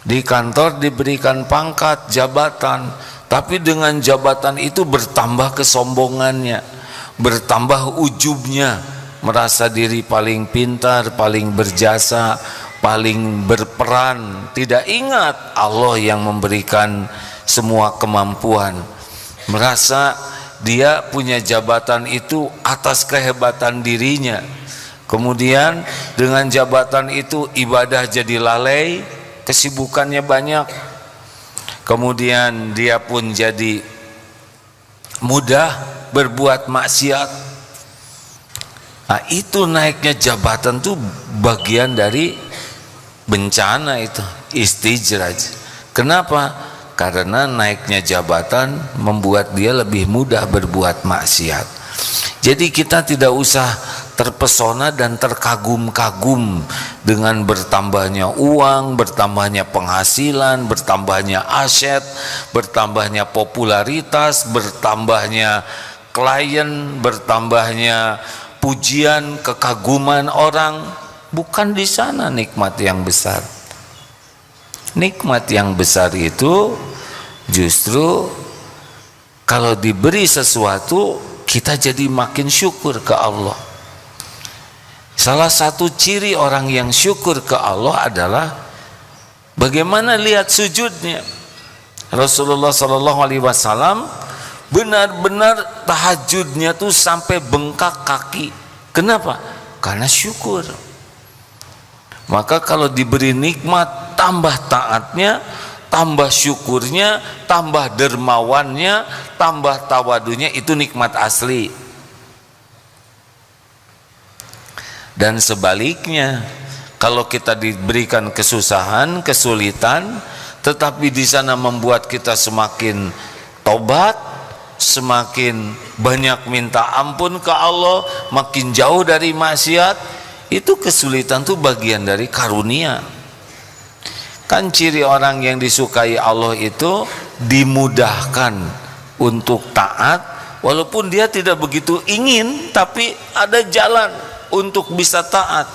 Di kantor diberikan pangkat, jabatan, tapi dengan jabatan itu bertambah kesombongannya, bertambah ujubnya, merasa diri paling pintar, paling berjasa, paling berperan, tidak ingat Allah yang memberikan semua kemampuan, merasa dia punya jabatan itu atas kehebatan dirinya. Kemudian dengan jabatan itu ibadah jadi lalai, kesibukannya banyak. Kemudian dia pun jadi mudah berbuat maksiat. Nah, itu naiknya jabatan tuh bagian dari bencana itu, istijraj. Kenapa? Karena naiknya jabatan membuat dia lebih mudah berbuat maksiat. Jadi kita tidak usah terpesona dan terkagum-kagum dengan bertambahnya uang, bertambahnya penghasilan, bertambahnya aset, bertambahnya popularitas, bertambahnya klien, bertambahnya pujian, kekaguman orang. Bukan di sana nikmat yang besar. Nikmat yang besar itu justru kalau diberi sesuatu kita jadi makin syukur ke Allah. Salah satu ciri orang yang syukur ke Allah adalah bagaimana lihat sujudnya. Rasulullah SAW benar-benar tahajudnya tuh sampai bengkak kaki. Kenapa? Karena syukur. Maka kalau diberi nikmat, tambah taatnya, tambah syukurnya, tambah dermawannya, tambah tawadunya, itu nikmat asli. Dan sebaliknya, kalau kita diberikan kesusahan, kesulitan, tetapi di sana membuat kita semakin tobat, semakin banyak minta ampun ke Allah, makin jauh dari maksiat, itu kesulitan itu bagian dari karunia. Kan ciri orang yang disukai Allah itu dimudahkan untuk taat, walaupun dia tidak begitu ingin, tapi ada jalan untuk bisa taat.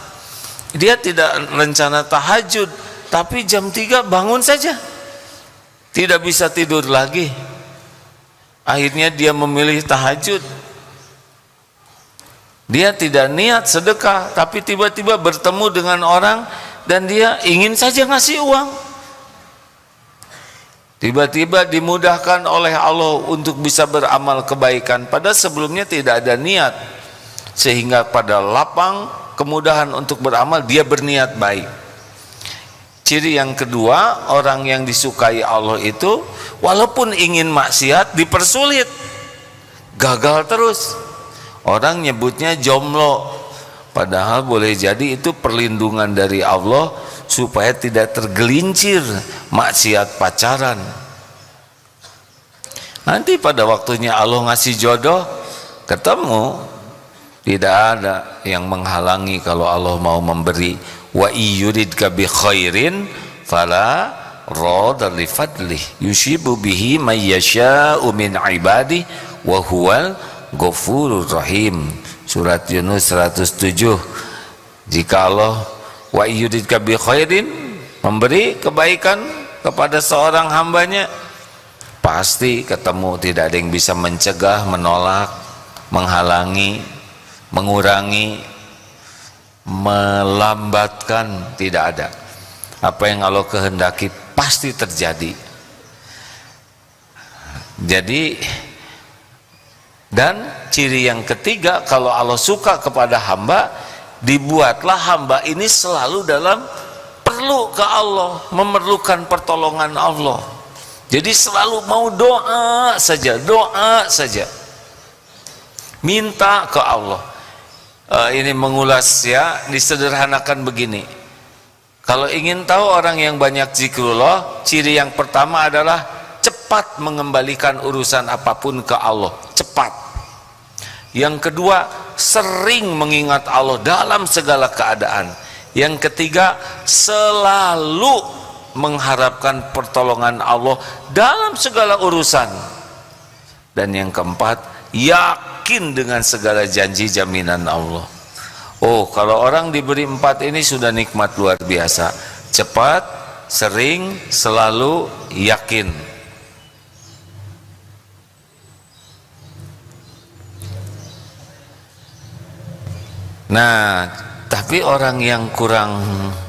Dia tidak rencana tahajud, tapi jam 3 bangun saja, tidak bisa tidur lagi. Akhirnya dia memilih tahajud. Dia tidak niat sedekah, tapi tiba-tiba bertemu dengan orang dan dia ingin saja ngasih uang. Tiba-tiba dimudahkan oleh Allah untuk bisa beramal kebaikan, padahal sebelumnya tidak ada niat. Sehingga pada lapang kemudahan untuk beramal, dia berniat baik. Ciri yang kedua, orang yang disukai Allah itu walaupun ingin maksiat dipersulit, gagal terus. Orang nyebutnya jomblo, padahal boleh jadi itu perlindungan dari Allah supaya tidak tergelincir maksiat pacaran. Nanti pada waktunya Allah ngasih jodoh, ketemu, tidak ada yang menghalangi kalau Allah mau memberi. Wa iyuridka bi khairin fala radha li fadlih yusibu bihi may yasha'u min ibadihi wa huwal ghafurur rahim. Surat Yunus 107. Jika Allah wa iyuridka bi khairin memberi kebaikan kepada seorang hambanya, pasti ketemu, tidak ada yang bisa mencegah, menolak, menghalangi, mengurangi, melambatkan, tidak ada. Apa yang Allah kehendaki pasti terjadi. Jadi, dan ciri yang ketiga, kalau Allah suka kepada hamba, dibuatlah hamba ini selalu dalam perlu ke Allah, memerlukan pertolongan Allah. Jadi selalu mau doa saja, minta ke Allah. Ini mengulas ya, disederhanakan begini. Kalau ingin tahu orang yang banyak zikrullah, ciri yang pertama adalah cepat mengembalikan urusan apapun ke Allah, cepat. Yang kedua, sering mengingat Allah dalam segala keadaan. Yang ketiga, selalu mengharapkan pertolongan Allah dalam segala urusan. Dan yang keempat, yakin dengan segala janji jaminan Allah. Oh, kalau orang diberi 4 ini sudah nikmat luar biasa. Cepat, sering, selalu, yakin. Nah, tapi orang yang kurang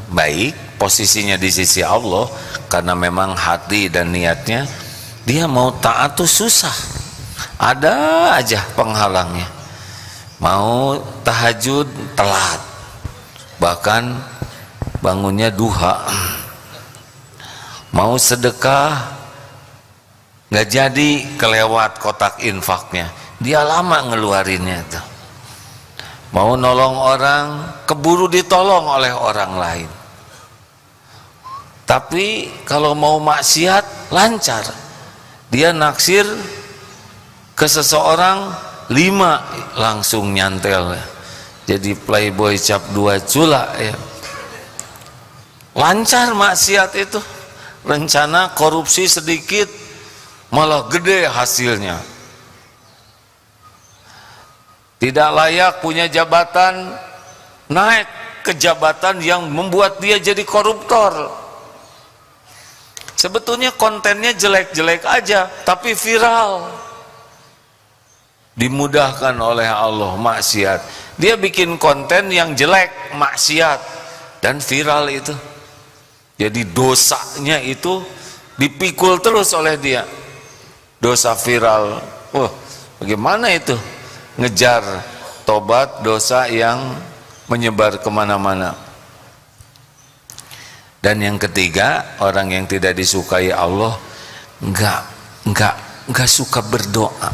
baik posisinya di sisi Allah, karena memang hati dan niatnya dia mau taat tuh susah, ada aja penghalangnya. Mau tahajud telat, bahkan bangunnya duha. Mau sedekah nggak jadi, kelewat kotak infaknya, dia lama ngeluarinnya tuh. Mau nolong orang, keburu ditolong oleh orang lain. Tapi kalau mau maksiat, lancar. Dia naksir ke seseorang, 5 langsung nyantel. Jadi playboy cap 2 cula ya. Lancar maksiat itu. Rencana korupsi sedikit, malah gede hasilnya. Tidak layak punya jabatan, naik ke jabatan yang membuat dia jadi koruptor. Sebetulnya kontennya jelek-jelek aja, tapi viral. Dimudahkan oleh Allah maksiat. Dia bikin konten yang jelek, maksiat, dan viral itu. Jadi dosanya itu dipikul terus oleh dia. Dosa viral. Wah, bagaimana itu? Ngejar tobat dosa yang menyebar kemana-mana. Dan yang ketiga, orang yang tidak disukai Allah nggak suka berdoa.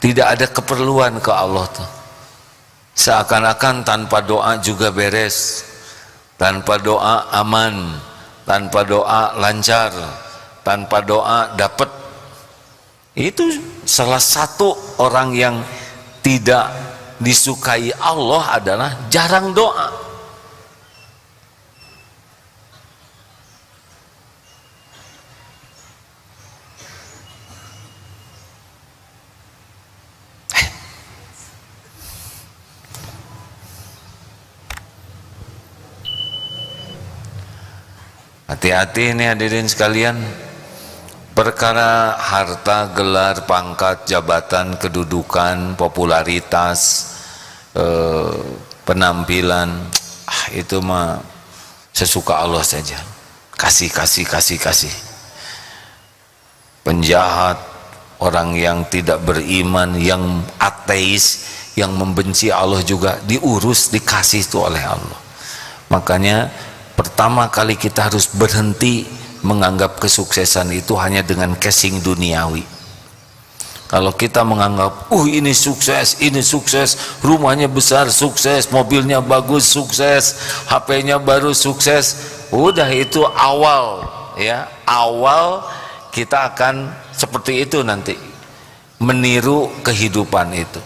Tidak ada keperluan ke Allah tuh. Seakan-akan tanpa doa juga beres, tanpa doa aman, tanpa doa lancar, tanpa doa dapat. Itu salah satu orang yang tidak disukai Allah adalah jarang doa. Hati-hati ini hadirin sekalian. Perkara harta, gelar, pangkat, jabatan, kedudukan, popularitas, penampilan, itu mah sesuka Allah saja. Kasih. Penjahat, orang yang tidak beriman, yang ateis, yang membenci Allah juga diurus, dikasih itu oleh Allah. Makanya pertama kali kita harus berhenti menganggap kesuksesan itu hanya dengan casing duniawi. Kalau kita menganggap, ini sukses, rumahnya besar, sukses, mobilnya bagus, sukses, HP-nya baru, sukses, udah itu awal, ya, awal kita akan seperti itu nanti, meniru kehidupan itu.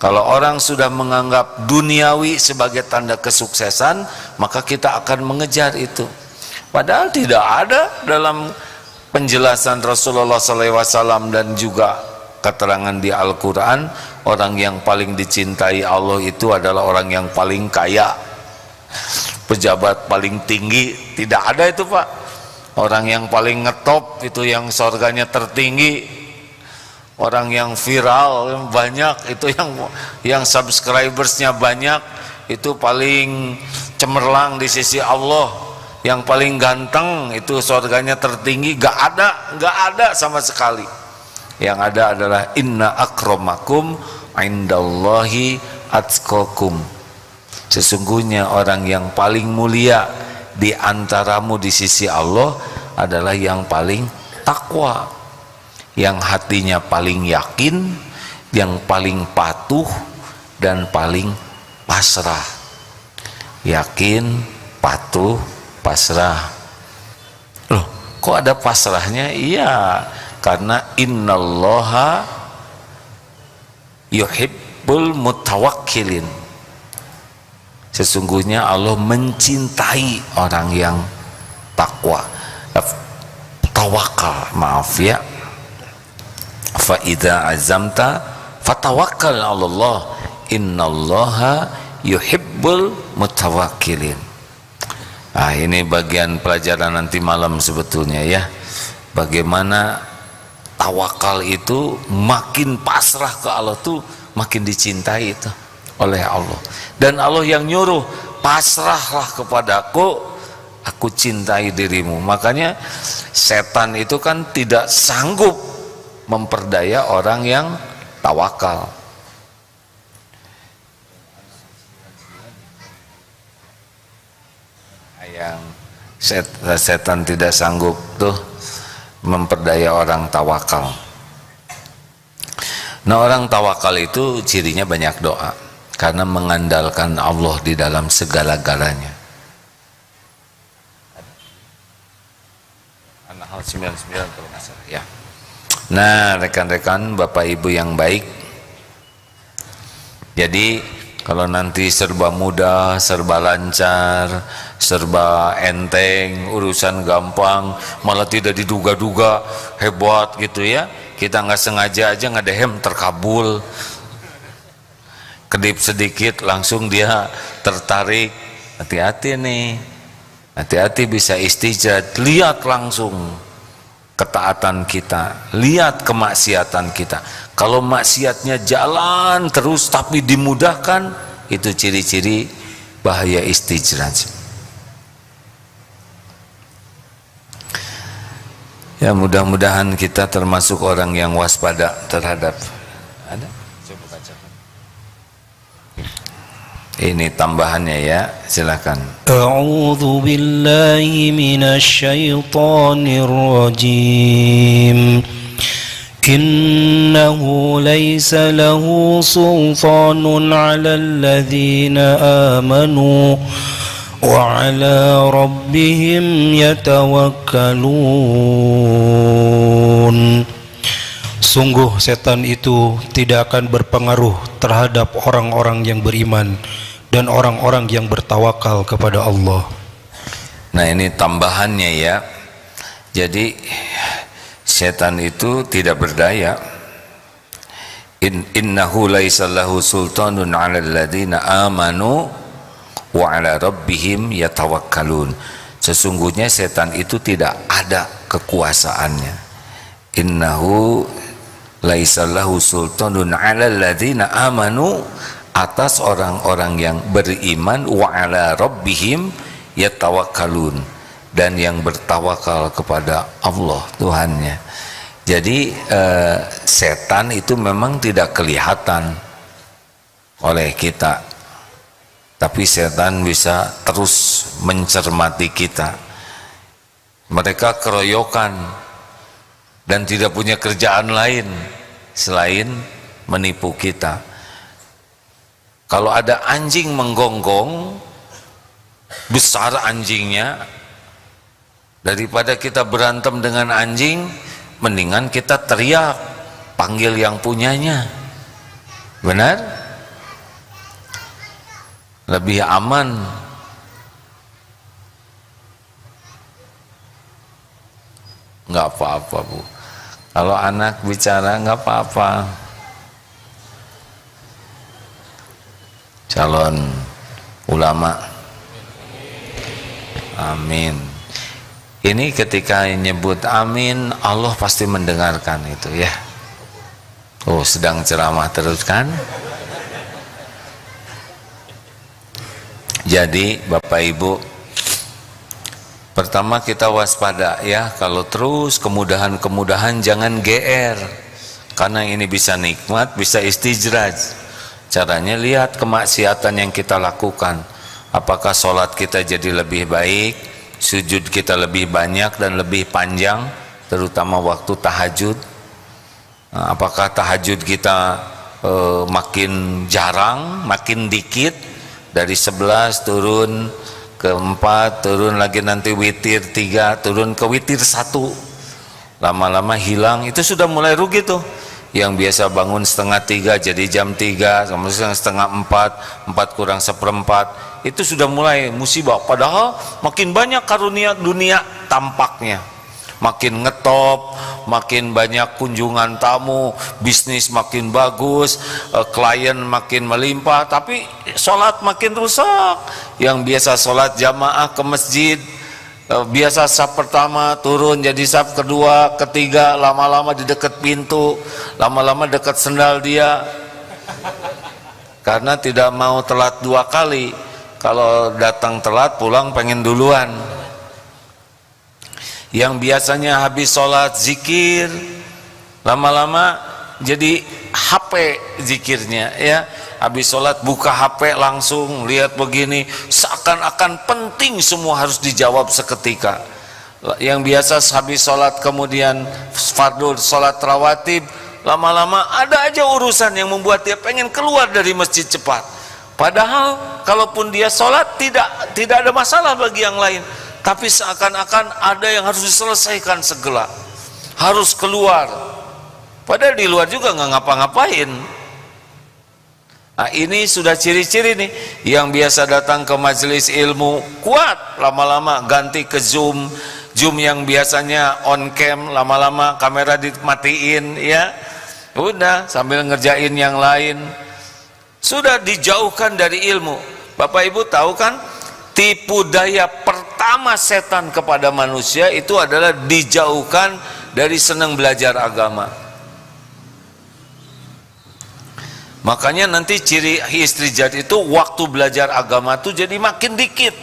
Kalau orang sudah menganggap duniawi sebagai tanda kesuksesan, maka kita akan mengejar itu. Padahal tidak ada dalam penjelasan Rasulullah SAW dan juga keterangan di Al-Quran, orang yang paling dicintai Allah itu adalah orang yang paling kaya, pejabat paling tinggi. Tidak ada itu, Pak. Orang yang paling ngetop itu yang surganya tertinggi, orang yang viral yang banyak itu, yang subscribersnya banyak itu paling cemerlang di sisi Allah. Yang paling ganteng itu surganya tertinggi. Gak ada sama sekali. Yang ada adalah inna akramakum indallahi atqakum. Sesungguhnya orang yang paling mulia di antaramu di sisi Allah adalah yang paling takwa, yang hatinya paling yakin, yang paling patuh dan paling pasrah. Yakin, patuh, pasrah. Loh, kok ada pasrahnya? Iya, karena innallaha yuhibbul mutawakkilin. Sesungguhnya Allah mencintai orang yang takwa, tawakal, maaf ya. Fa idza azamta fatawakkal 'alallah, innallaha yuhibbul mutawakkilin. Ini bagian pelajaran nanti malam sebetulnya ya. Bagaimana tawakal itu makin pasrah ke Allah tuh makin dicintai itu oleh Allah. Dan Allah yang nyuruh, pasrahlah kepadaku, aku cintai dirimu. Makanya setan itu kan tidak sanggup memperdaya orang yang tawakal. Yang setan tidak sanggup tuh memperdaya orang tawakal. Nah, orang tawakal itu cirinya banyak doa karena mengandalkan Allah di dalam segala-galanya. An-Nahl 99 kalau nggak salah ya. Nah, rekan-rekan, Bapak Ibu yang baik, jadi kalau nanti serba mudah, serba lancar, serba enteng, urusan gampang, malah tidak diduga-duga, hebat gitu ya, kita nggak sengaja aja ngedehem terkabul, kedip sedikit langsung dia tertarik. Hati-hati nih, hati-hati bisa istijad. Lihat langsung ketaatan kita, lihat kemaksiatan kita. Kalau maksiatnya jalan terus tapi dimudahkan, itu ciri-ciri bahaya istijraj. Ya, mudah-mudahan kita termasuk orang yang waspada terhadap. Ada? Coba bacakan. Ini tambahannya ya, silakan. A'udzu billahi minasy syaithanir rajim. Innahu laysa lahu sultanun 'alal ladzina amanu wa 'ala rabbihim yatawakkalun. Sungguh setan itu tidak akan berpengaruh terhadap orang-orang yang beriman dan orang-orang yang bertawakal kepada Allah. Nah, ini tambahannya ya. Jadi setan itu tidak berdaya. Innahu laisa lahu sultanun 'alal ladzina amanu wa 'ala rabbihim yatawakkalun. Sesungguhnya setan itu tidak ada kekuasaannya. Innahu laisa lahu sultanun 'alal ladzina amanu, atas orang-orang yang beriman, wa 'ala rabbihim yatawakkalun, dan yang bertawakal kepada Allah Tuhannya. Jadi setan itu memang tidak kelihatan oleh kita, tapi setan bisa terus mencermati kita. Mereka keroyokan dan tidak punya kerjaan lain selain menipu kita. Kalau ada anjing menggonggong, besar anjingnya, daripada kita berantem dengan anjing, mendingan kita teriak, panggil yang punyanya. Benar? Lebih aman. Nggak apa-apa, Bu. Kalau anak bicara nggak apa-apa. Calon ulama. Amin. Ini ketika nyebut amin, Allah pasti mendengarkan itu ya. Oh, sedang ceramah terus kan? Jadi Bapak Ibu, pertama kita waspada ya, kalau terus kemudahan-kemudahan jangan GR, karena ini bisa nikmat, bisa istijraj. Caranya lihat kemaksiatan yang kita lakukan, apakah sholat kita jadi lebih baik, sujud kita lebih banyak dan lebih panjang, terutama waktu tahajud. Apakah tahajud kita makin jarang, makin dikit, dari 11 turun ke 4, turun lagi nanti witir 3, turun ke witir 1, lama-lama hilang. Itu sudah mulai rugi tuh. Yang biasa bangun setengah 3 jadi jam 3, kemudian setengah 4, 4 kurang seperempat, itu sudah mulai musibah. Padahal makin banyak karunia dunia tampaknya. makin ngetop, makin banyak kunjungan tamu, bisnis makin bagus, klien makin melimpah, tapi sholat makin rusak. Yang biasa sholat jamaah ke masjid, biasa saf pertama turun jadi saf kedua, ketiga, lama-lama di dekat pintu, lama-lama dekat sendal dia, karena tidak mau telat 2 kali. Kalau datang telat pulang pengen duluan. Yang biasanya habis sholat zikir, lama-lama jadi HP zikirnya ya. Habis sholat buka HP langsung lihat begini, seakan-akan penting semua harus dijawab seketika. Yang biasa habis sholat kemudian fardhu sholat rawatib, lama-lama ada aja urusan yang membuat dia pengen keluar dari masjid cepat. Padahal kalaupun dia sholat tidak ada masalah bagi yang lain, tapi seakan-akan ada yang harus diselesaikan segera, harus keluar, padahal di luar juga nggak ngapa-ngapain. Nah, ini sudah ciri-ciri nih. Yang biasa datang ke majelis ilmu kuat, lama-lama ganti ke Zoom. Zoom yang biasanya on cam, lama-lama kamera dimatiin ya, udah sambil ngerjain yang lain. Sudah dijauhkan dari ilmu. Bapak Ibu tahu kan, tipu daya pertama setan kepada manusia itu adalah dijauhkan dari senang belajar agama. Makanya nanti ciri istrijat itu waktu belajar agama itu jadi makin dikit,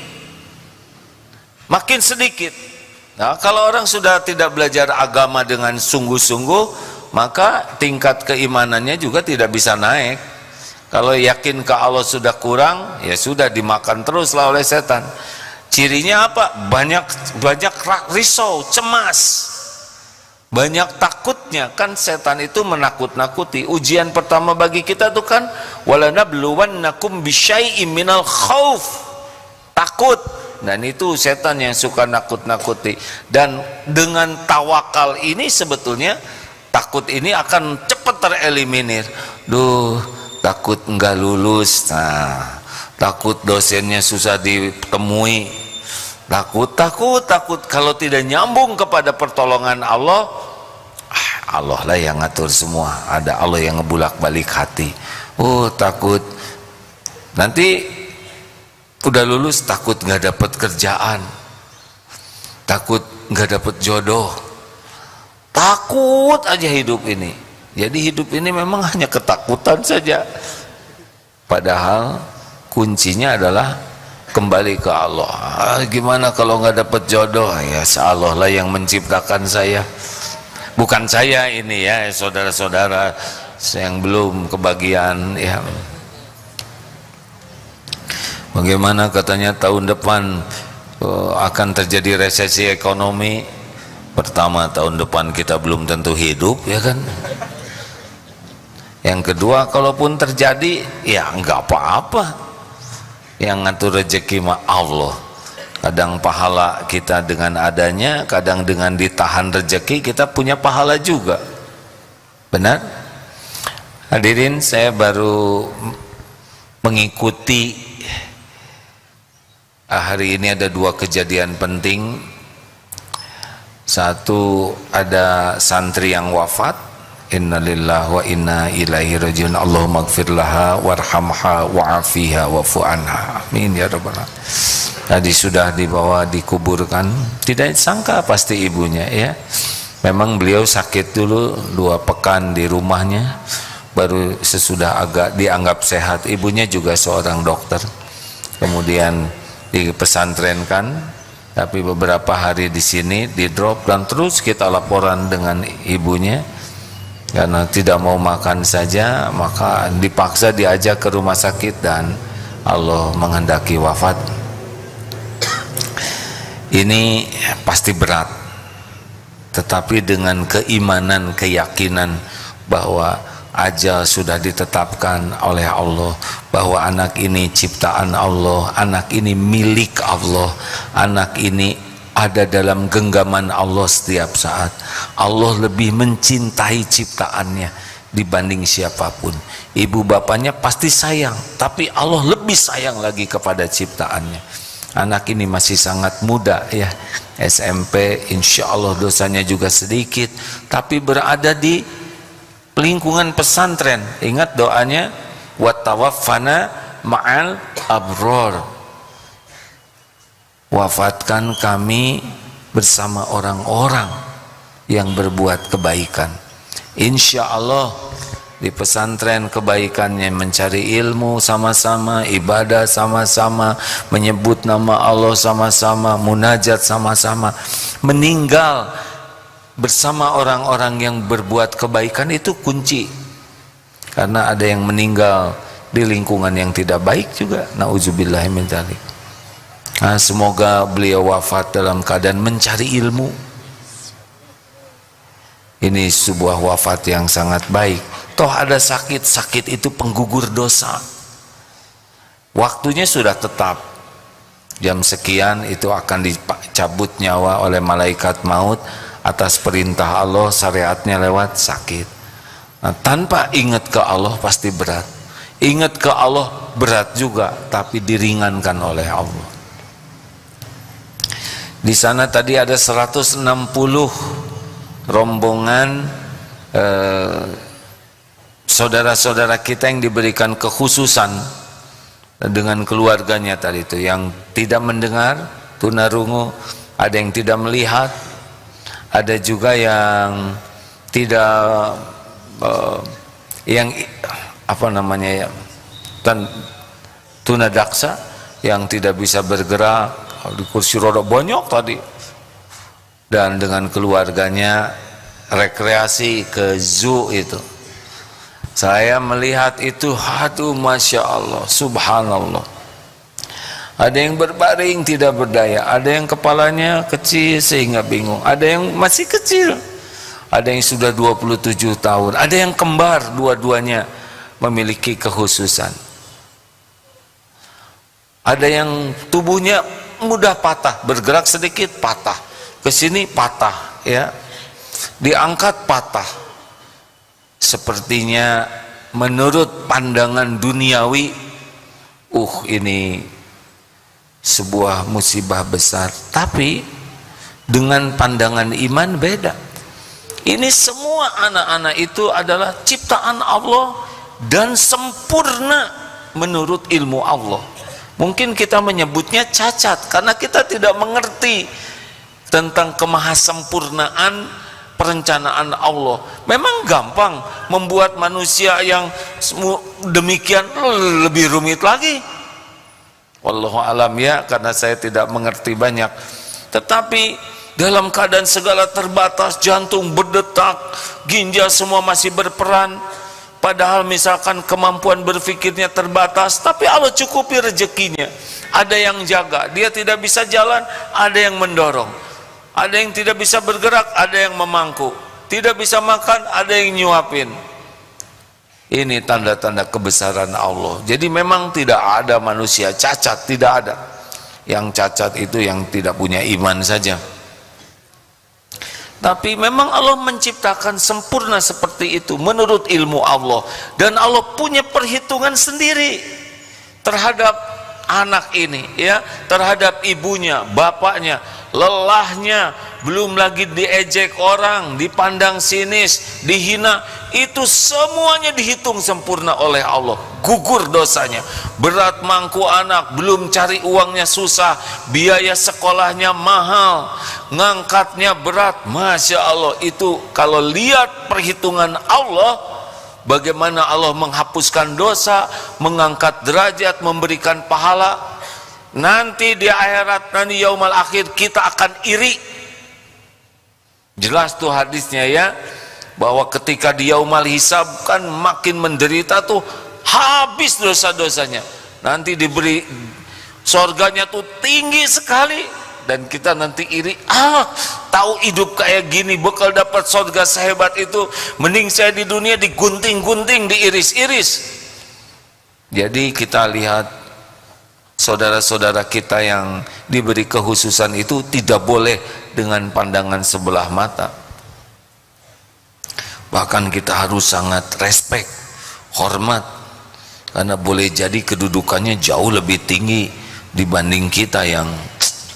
makin sedikit. Nah, kalau orang sudah tidak belajar agama dengan sungguh-sungguh, maka tingkat keimanannya juga tidak bisa naik. Kalau yakin ke Allah sudah kurang, ya sudah dimakan teruslah oleh setan. Cirinya apa? Banyak risau, cemas, banyak takutnya. Kan setan itu menakut-nakuti. Ujian pertama bagi kita tuh kan, walanabluwannakum bisyai'im minal khauf, takut. Dan itu setan yang suka nakut-nakuti. Dan dengan tawakal ini sebetulnya takut ini akan cepat tereliminir. Takut enggak lulus, nah, takut dosennya susah ditemui, takut kalau tidak nyambung kepada pertolongan Allah, Allah lah yang ngatur semua, ada Allah yang ngebulak-balik hati. Takut nanti udah lulus, takut nggak dapat kerjaan, takut nggak dapat jodoh, takut aja hidup ini. Jadi hidup ini memang hanya ketakutan saja. Padahal kuncinya adalah kembali ke Allah. Gimana kalau nggak dapat jodoh? Ya Allah lah yang menciptakan saya, bukan saya ini ya, saudara-saudara yang belum kebagian ya. Bagaimana katanya tahun depan akan terjadi resesi ekonomi. Pertama, tahun depan kita belum tentu hidup ya kan. Yang kedua, kalaupun terjadi ya enggak apa-apa, yang ngatur rezeki mah Allah. Kadang pahala kita dengan adanya, kadang dengan ditahan rezeki kita punya pahala juga. Benar? Hadirin, saya baru mengikuti hari ini ada 2 kejadian penting. Satu, ada santri yang wafat. Innalillahi wa inna ilaihi rajiun. Allahumma gfir laha warhamha wa'afiha wa'fu anha. Amin ya rabbal alamin. Tadi sudah dibawa dikuburkan, tidak sangka pasti ibunya ya. Memang beliau sakit dulu 2 pekan di rumahnya, baru sesudah agak dianggap sehat. Ibunya juga seorang dokter, kemudian dipesantrenkan, tapi beberapa hari di sini di drop, dan terus kita laporan dengan ibunya karena tidak mau makan saja, maka dipaksa diajak ke rumah sakit dan Allah menghendaki wafat. Ini pasti berat, tetapi dengan keimanan, keyakinan bahwa ajal sudah ditetapkan oleh Allah, bahwa anak ini ciptaan Allah, anak ini milik Allah, anak ini ada dalam genggaman Allah setiap saat. Allah lebih mencintai ciptaannya dibanding siapapun. Ibu bapaknya pasti sayang, tapi Allah lebih sayang lagi kepada ciptaannya. Anak ini masih sangat muda ya, SMP, insya Allah dosanya juga sedikit, tapi berada di lingkungan pesantren. Ingat doanya, wattawaffana ma'al abror, wafatkan kami bersama orang-orang yang berbuat kebaikan. Insya Allah di pesantren kebaikannya mencari ilmu sama-sama, ibadah sama-sama, menyebut nama Allah sama-sama, munajat sama-sama, meninggal bersama orang-orang yang berbuat kebaikan. Itu kunci. Karena ada yang meninggal di lingkungan yang tidak baik juga, nauzubillahi min dzalik. Nah, semoga beliau wafat dalam keadaan mencari ilmu. Ini sebuah wafat yang sangat baik. Toh ada sakit, sakit itu penggugur dosa. Waktunya sudah tetap, jam sekian itu akan dicabut nyawa oleh malaikat maut atas perintah Allah, syariatnya lewat sakit. Nah, tanpa ingat ke Allah pasti berat. Ingat ke Allah berat juga, tapi diringankan oleh Allah. Di sana tadi ada 160 rombongan saudara-saudara kita yang diberikan kekhususan dengan keluarganya tadi itu, yang tidak mendengar, tunarungu, ada yang tidak melihat, ada juga yang tidak yang apa namanya ya, tunadaksa, yang tidak bisa bergerak, di kursi roda banyak tadi, dan dengan keluarganya rekreasi ke zoo itu. Saya melihat itu, aduh masya Allah, subhanallah. Ada yang berbaring tidak berdaya, ada yang kepalanya kecil sehingga bingung, ada yang masih kecil, ada yang sudah 27 tahun, ada yang kembar, dua-duanya memiliki kekhususan. Ada yang tubuhnya mudah patah, bergerak sedikit patah, kesini patah, ya, diangkat patah. Sepertinya menurut pandangan duniawi, ini sebuah musibah besar. Tapi dengan pandangan iman beda. Ini semua anak-anak itu adalah ciptaan Allah dan sempurna menurut ilmu Allah. Mungkin kita menyebutnya cacat karena kita tidak mengerti tentang kemahasempurnaan perencanaan Allah. Memang gampang membuat manusia yang demikian lebih rumit lagi. Wallahu alam ya, karena saya tidak mengerti banyak. Tetapi dalam keadaan segala terbatas, jantung berdetak, ginjal semua masih berperan. Padahal misalkan kemampuan berpikirnya terbatas, tapi Allah cukupi rezekinya. Ada yang jaga, dia tidak bisa jalan, ada yang mendorong. Ada yang tidak bisa bergerak, ada yang memangku. Tidak bisa makan, ada yang nyuapin. Ini tanda-tanda kebesaran Allah. Jadi memang tidak ada manusia cacat, tidak ada. Yang cacat itu yang tidak punya iman saja. Tapi memang Allah menciptakan sempurna seperti itu menurut ilmu Allah. Dan Allah punya perhitungan sendiri terhadap anak ini, ya, terhadap ibunya, bapaknya, lelahnya, belum lagi diejek orang, dipandang sinis, dihina, itu semuanya dihitung sempurna oleh Allah. Gugur dosanya, berat mangku anak, belum cari uangnya susah, biaya sekolahnya mahal, ngangkatnya berat. Masya Allah, itu kalau lihat perhitungan Allah, bagaimana Allah menghapuskan dosa, mengangkat derajat, memberikan pahala. Nanti di akhirat, nanti yaumal akhir, kita akan iri. Jelas tuh hadisnya ya, bahwa ketika di yaumal hisab kan makin menderita tuh, habis dosa-dosanya. Nanti diberi sorganya tuh tinggi sekali, dan kita nanti iri. Tahu hidup kayak gini, bakal dapat sorga sehebat itu, mending saya di dunia digunting-gunting, diiris-iris. Jadi kita lihat saudara-saudara kita yang diberi kekhususan itu tidak boleh dengan pandangan sebelah mata. Bahkan kita harus sangat respect, hormat, karena boleh jadi kedudukannya jauh lebih tinggi dibanding kita yang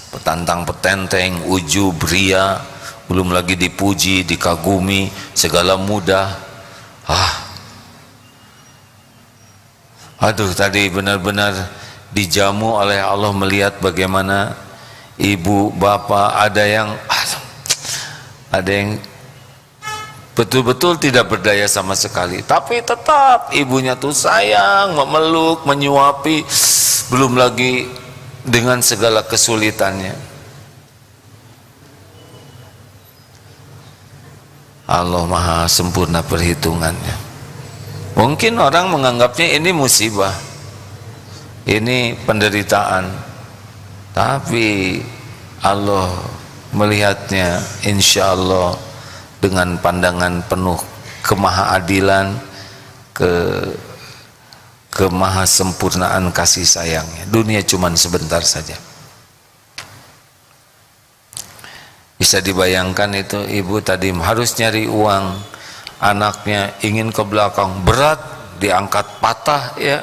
petantang petenteng, ujub, ria, belum lagi dipuji, dikagumi, segala mudah. Aduh, tadi benar-benar dijamu oleh Allah melihat bagaimana ibu, bapak, ada yang betul-betul tidak berdaya sama sekali, tapi tetap ibunya tuh sayang, memeluk, menyuapi, belum lagi dengan segala kesulitannya. Allah maha sempurna perhitungannya. Mungkin orang menganggapnya ini musibah, ini penderitaan, tapi Allah melihatnya insya Allah dengan pandangan penuh kemahaadilan, kemahasempurnaan kasih sayangnya. Dunia cuman sebentar saja. Bisa dibayangkan itu ibu tadi harus nyari uang, anaknya ingin ke belakang, berat, diangkat patah ya,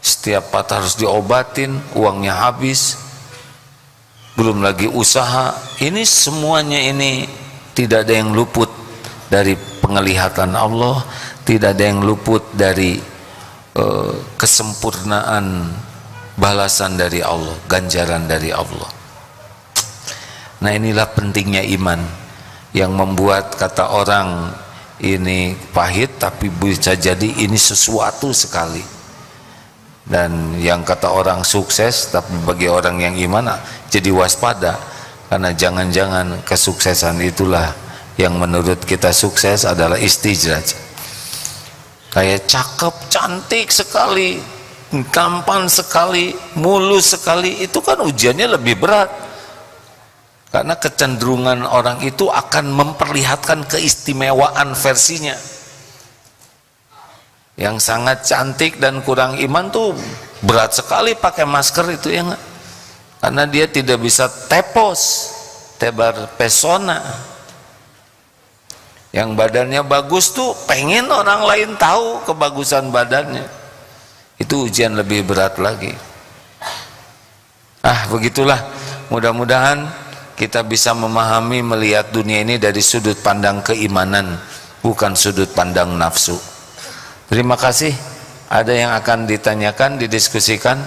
setiap patah harus diobatin, uangnya habis, belum lagi usaha. Ini semuanya ini tidak ada yang luput dari penglihatan Allah, tidak ada yang luput dari kesempurnaan balasan dari Allah, ganjaran dari Allah. Nah, inilah pentingnya iman yang membuat kata orang ini pahit, tapi bisa jadi ini sesuatu sekali. Dan yang kata orang sukses, tapi bagi orang yang iman jadi waspada, karena jangan-jangan kesuksesan itulah yang menurut kita sukses adalah istidraj. Kayak cakep, cantik sekali, tampan sekali, mulus sekali, itu kan ujiannya lebih berat. Karena kecenderungan orang itu akan memperlihatkan keistimewaan versinya. Yang sangat cantik dan kurang iman tuh berat sekali pakai masker itu ya enggak? Karena dia tidak bisa tepos, tebar pesona. Yang badannya bagus tuh pengen orang lain tahu kebagusan badannya. Itu ujian lebih berat lagi. Begitulah, mudah-mudahan kita bisa memahami, melihat dunia ini dari sudut pandang keimanan, bukan sudut pandang nafsu. Terima kasih. Ada yang akan ditanyakan, didiskusikan?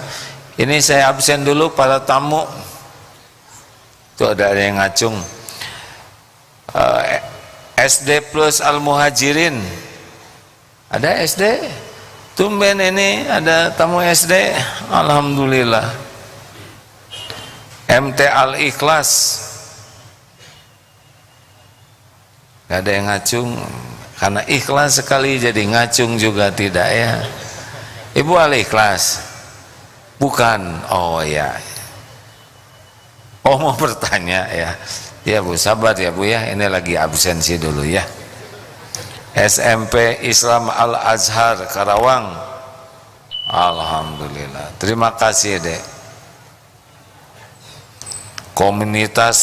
Ini saya absen dulu para tamu. Tuh ada yang ngacung. SD plus Al-Muhajirin. Ada SD? Tumben ini ada tamu SD. Alhamdulillah. MT Al-Ikhlas. Gak ada yang ngacung, karena ikhlas sekali jadi ngacung juga tidak ya. Ibu Al-Ikhlas? Bukan. Oh ya. Oh mau bertanya ya. Ya Bu, sabar ya Bu ya, ini lagi absensi dulu ya. SMP Islam Al-Azhar Karawang. Alhamdulillah. Terima kasih Dek. Komunitas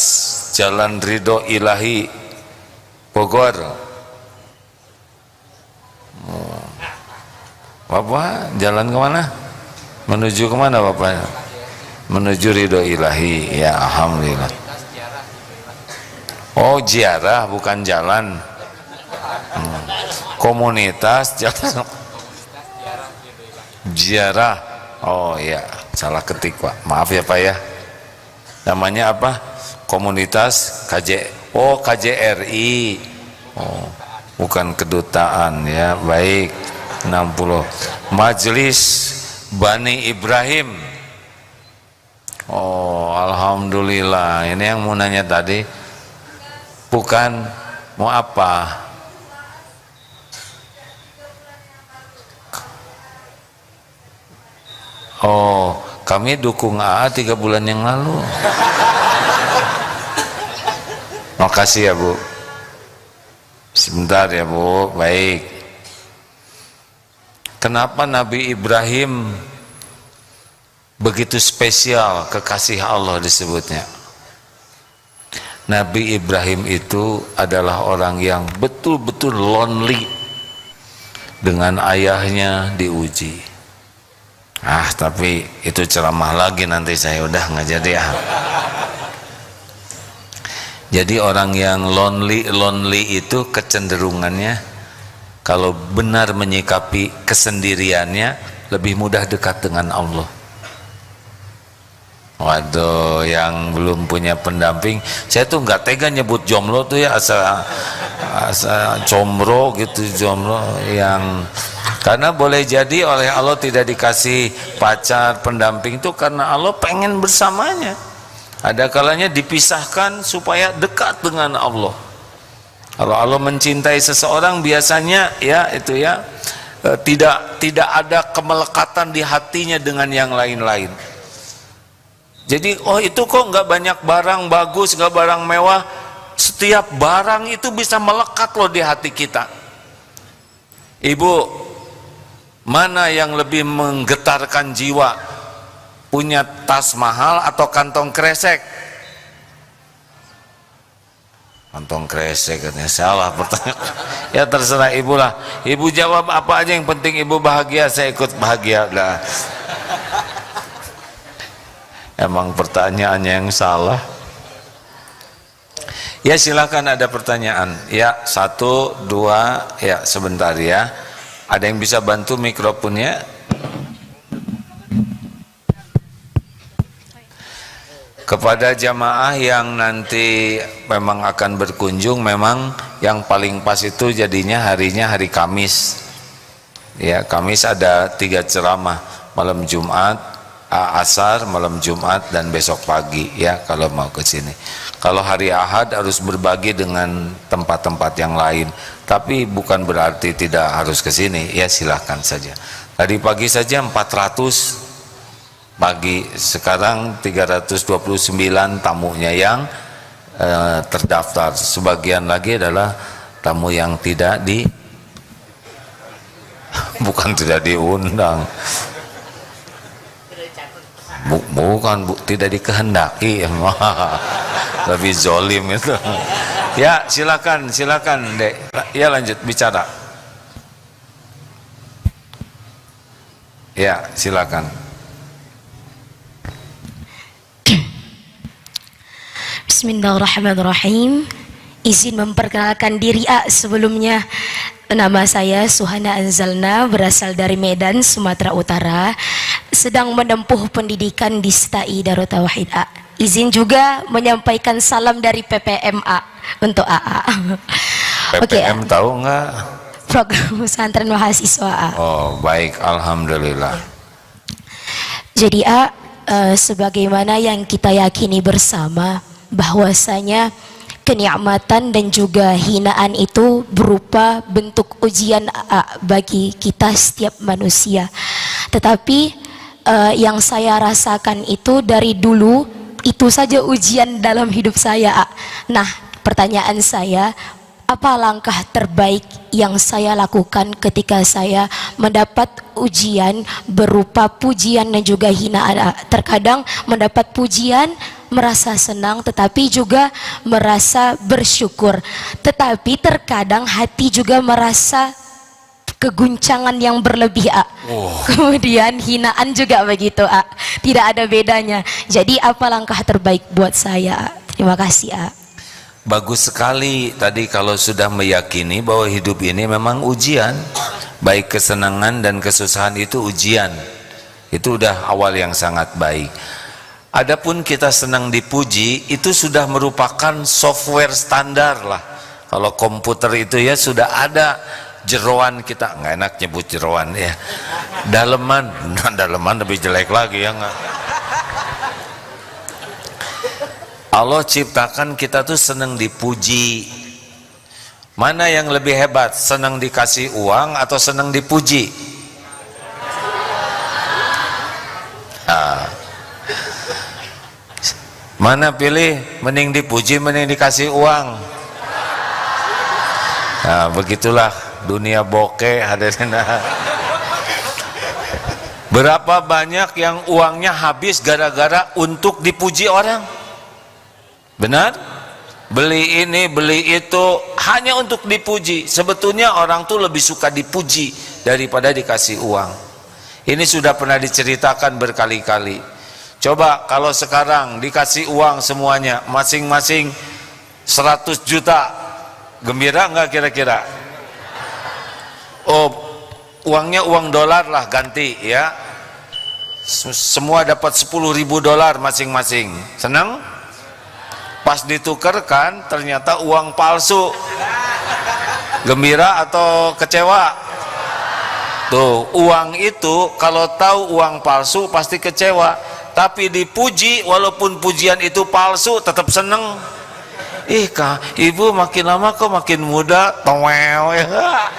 Jalan Ridho Ilahi Bogor. Bapak jalan kemana? Menuju kemana Bapak? Menuju Ridho Ilahi. Ya Alhamdulillah. Oh ziarah bukan jalan. Komunitas jalan ziarah. Oh ya, salah ketik Pak. Maaf ya Pak ya. Namanya apa? Komunitas KJRI. Oh, bukan kedutaan ya. Baik. 60. Majelis Bani Ibrahim. Oh, alhamdulillah. Ini yang mau nanya tadi. Bukan mau apa? Oh, kami dukung AA 3 bulan yang lalu. Makasih ya Bu. Sebentar ya Bu. Baik. Kenapa Nabi Ibrahim begitu spesial, kekasih Allah disebutnya? Nabi Ibrahim itu adalah orang yang betul-betul lonely. Dengan ayahnya diuji. Tapi itu ceramah lagi nanti, saya udah nggak jadi Jadi orang yang lonely itu kecenderungannya kalau benar menyikapi kesendiriannya lebih mudah dekat dengan Allah. Waduh, yang belum punya pendamping, saya tuh nggak tega nyebut jomblo tuh ya, asa combro gitu, jomblo yang karena boleh jadi oleh Allah tidak dikasih pacar pendamping itu karena Allah pengen bersamanya. Ada kalanya dipisahkan supaya dekat dengan Allah. Kalau Allah mencintai seseorang biasanya ya itu ya tidak ada kemelekatan di hatinya dengan yang lain-lain. Jadi oh itu kok nggak banyak barang bagus, nggak barang mewah. Setiap barang itu bisa melekat loh di hati kita. Ibu, mana yang lebih menggetarkan jiwa? Punya tas mahal atau kantong kresek? Kantong kresek katanya, salah pertanyaan. Ya terserah ibu lah. Ibu jawab apa aja, yang penting ibu bahagia, saya ikut bahagia lah. Emang pertanyaannya yang salah. Ya silakan, ada pertanyaan. Ya 1, 2, ya sebentar ya. Ada yang bisa bantu mikrofonnya? Kepada jamaah yang nanti memang akan berkunjung, memang yang paling pas itu jadinya harinya hari Kamis. Ya, Kamis ada 3 ceramah, malam Jumat, asar, malam Jumat, dan besok pagi ya kalau mau ke sini. Kalau hari Ahad harus berbagi dengan tempat-tempat yang lain, tapi bukan berarti tidak harus ke sini, ya silahkan saja. Tadi pagi saja 400 pagi, sekarang 329 tamunya yang terdaftar. Sebagian lagi adalah tamu yang tidak bukan tidak diundang. Bukan tidak dikehendaki, lebih zolim itu. Ya silakan Dek. Ya lanjut bicara. Ya silakan. Bismillahirrahmanirrahim. Izin memperkenalkan diri sebelumnya. Nama saya Suhana Anzalna, berasal dari Medan, Sumatera Utara, sedang menempuh pendidikan di STAI Darut Tauhid A. Izin juga menyampaikan salam dari PPMA untuk AA. PPM tahu nggak? Program Pesantren Mahasiswa A. Oh baik, alhamdulillah. Jadi sebagaimana yang kita yakini bersama bahwasanya kenikmatan dan juga hinaan itu berupa bentuk ujian bagi kita setiap manusia. Tetapi yang saya rasakan itu dari dulu itu saja ujian dalam hidup saya. Nah, pertanyaan saya, apa langkah terbaik yang saya lakukan ketika saya mendapat ujian berupa pujian dan juga hinaan? Terkadang mendapat pujian merasa senang, tetapi juga merasa bersyukur, tetapi terkadang hati juga merasa keguncangan yang berlebih. Kemudian hinaan juga begitu, tidak ada bedanya. Jadi apa langkah terbaik buat saya? Terima kasih. Bagus sekali tadi kalau sudah meyakini bahwa hidup ini memang ujian, baik kesenangan dan kesusahan itu ujian. Itu udah awal yang sangat baik. Adapun kita senang dipuji, itu sudah merupakan software standar lah. Kalau komputer itu ya sudah ada jeroan kita, nggak enak nyebut jeroan ya. Daleman lebih jelek lagi ya nggak. Allah ciptakan kita tuh senang dipuji. Mana yang lebih hebat, senang dikasih uang atau senang dipuji? Mana pilih, mending dipuji, mending dikasih uang? Nah, begitulah dunia bokeh hadirin. Berapa banyak yang uangnya habis gara-gara untuk dipuji orang? Benar? Beli ini, beli itu hanya untuk dipuji. Sebetulnya orang tuh lebih suka dipuji daripada dikasih uang. Ini sudah pernah diceritakan berkali-kali. Coba kalau sekarang dikasih uang semuanya, masing-masing 100 juta, gembira nggak kira-kira? Oh, uangnya uang dolar lah, ganti ya. Semua dapat 10.000 dolar masing-masing, senang? Pas ditukarkan ternyata uang palsu, gembira atau kecewa? Tuh, uang itu kalau tahu uang palsu pasti kecewa, tapi dipuji walaupun pujian itu palsu tetap seneng. Ih kak, ibu makin lama kok makin muda, towel ya.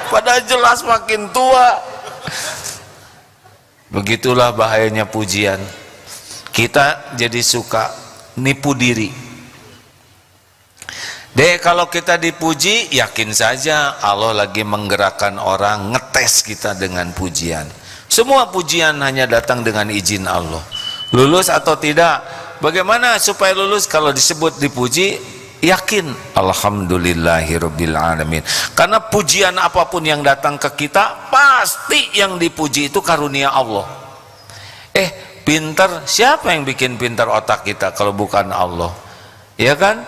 Padahal jelas makin tua. Begitulah bahayanya pujian. Kita jadi suka nipu diri. Kalau kita dipuji, yakin saja Allah lagi menggerakkan orang, ngetes kita dengan pujian. Semua pujian hanya datang dengan izin Allah. Lulus atau tidak, bagaimana supaya lulus? Kalau disebut dipuji, yakin alhamdulillahirabbil alamin. Karena pujian apapun yang datang ke kita, pasti yang dipuji itu karunia Allah. Pinter, siapa yang bikin pinter otak kita kalau bukan Allah? Ya kan?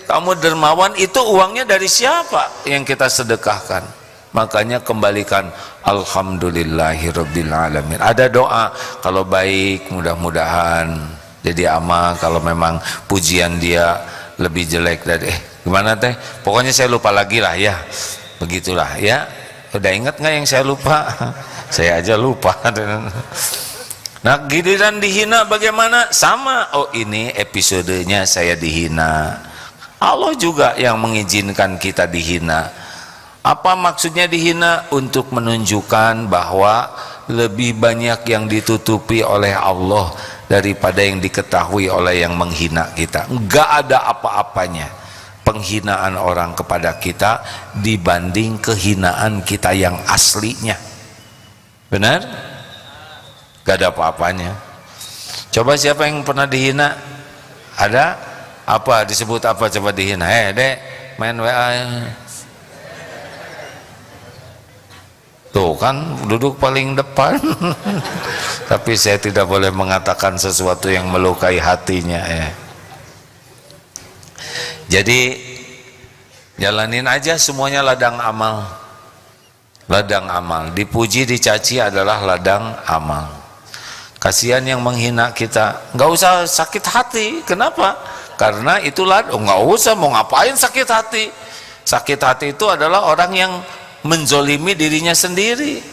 Kamu dermawan, itu uangnya dari siapa yang kita sedekahkan? Makanya kembalikan alhamdulillahirabbil alamin. Ada doa, kalau baik mudah-mudahan jadi amal, kalau memang pujian dia lebih jelek dari gimana teh, pokoknya saya lupa lagi lah ya, begitulah ya. Udah ingat nggak yang saya lupa? Saya aja lupa. Nah giliran dihina bagaimana? Sama, oh ini episodenya saya dihina. Allah juga yang mengizinkan kita dihina. Apa maksudnya dihina? Untuk menunjukkan bahwa lebih banyak yang ditutupi oleh Allah daripada yang diketahui oleh yang menghina kita. Enggak ada apa-apanya penghinaan orang kepada kita dibanding kehinaan kita yang aslinya. Benar? Enggak ada apa-apanya. Coba siapa yang pernah dihina? Ada? Apa disebut apa coba dihina? Dek, main WA. Tuh kan duduk paling depan. Tapi saya tidak boleh mengatakan sesuatu yang melukai hatinya ya. Jadi jalanin aja semuanya ladang amal. Ladang amal, dipuji dicaci adalah ladang amal. Kasihan yang menghina kita, nggak usah sakit hati. Kenapa? Karena itulah, nggak usah, mau ngapain sakit hati. Sakit hati itu adalah orang yang menzolimi dirinya sendiri.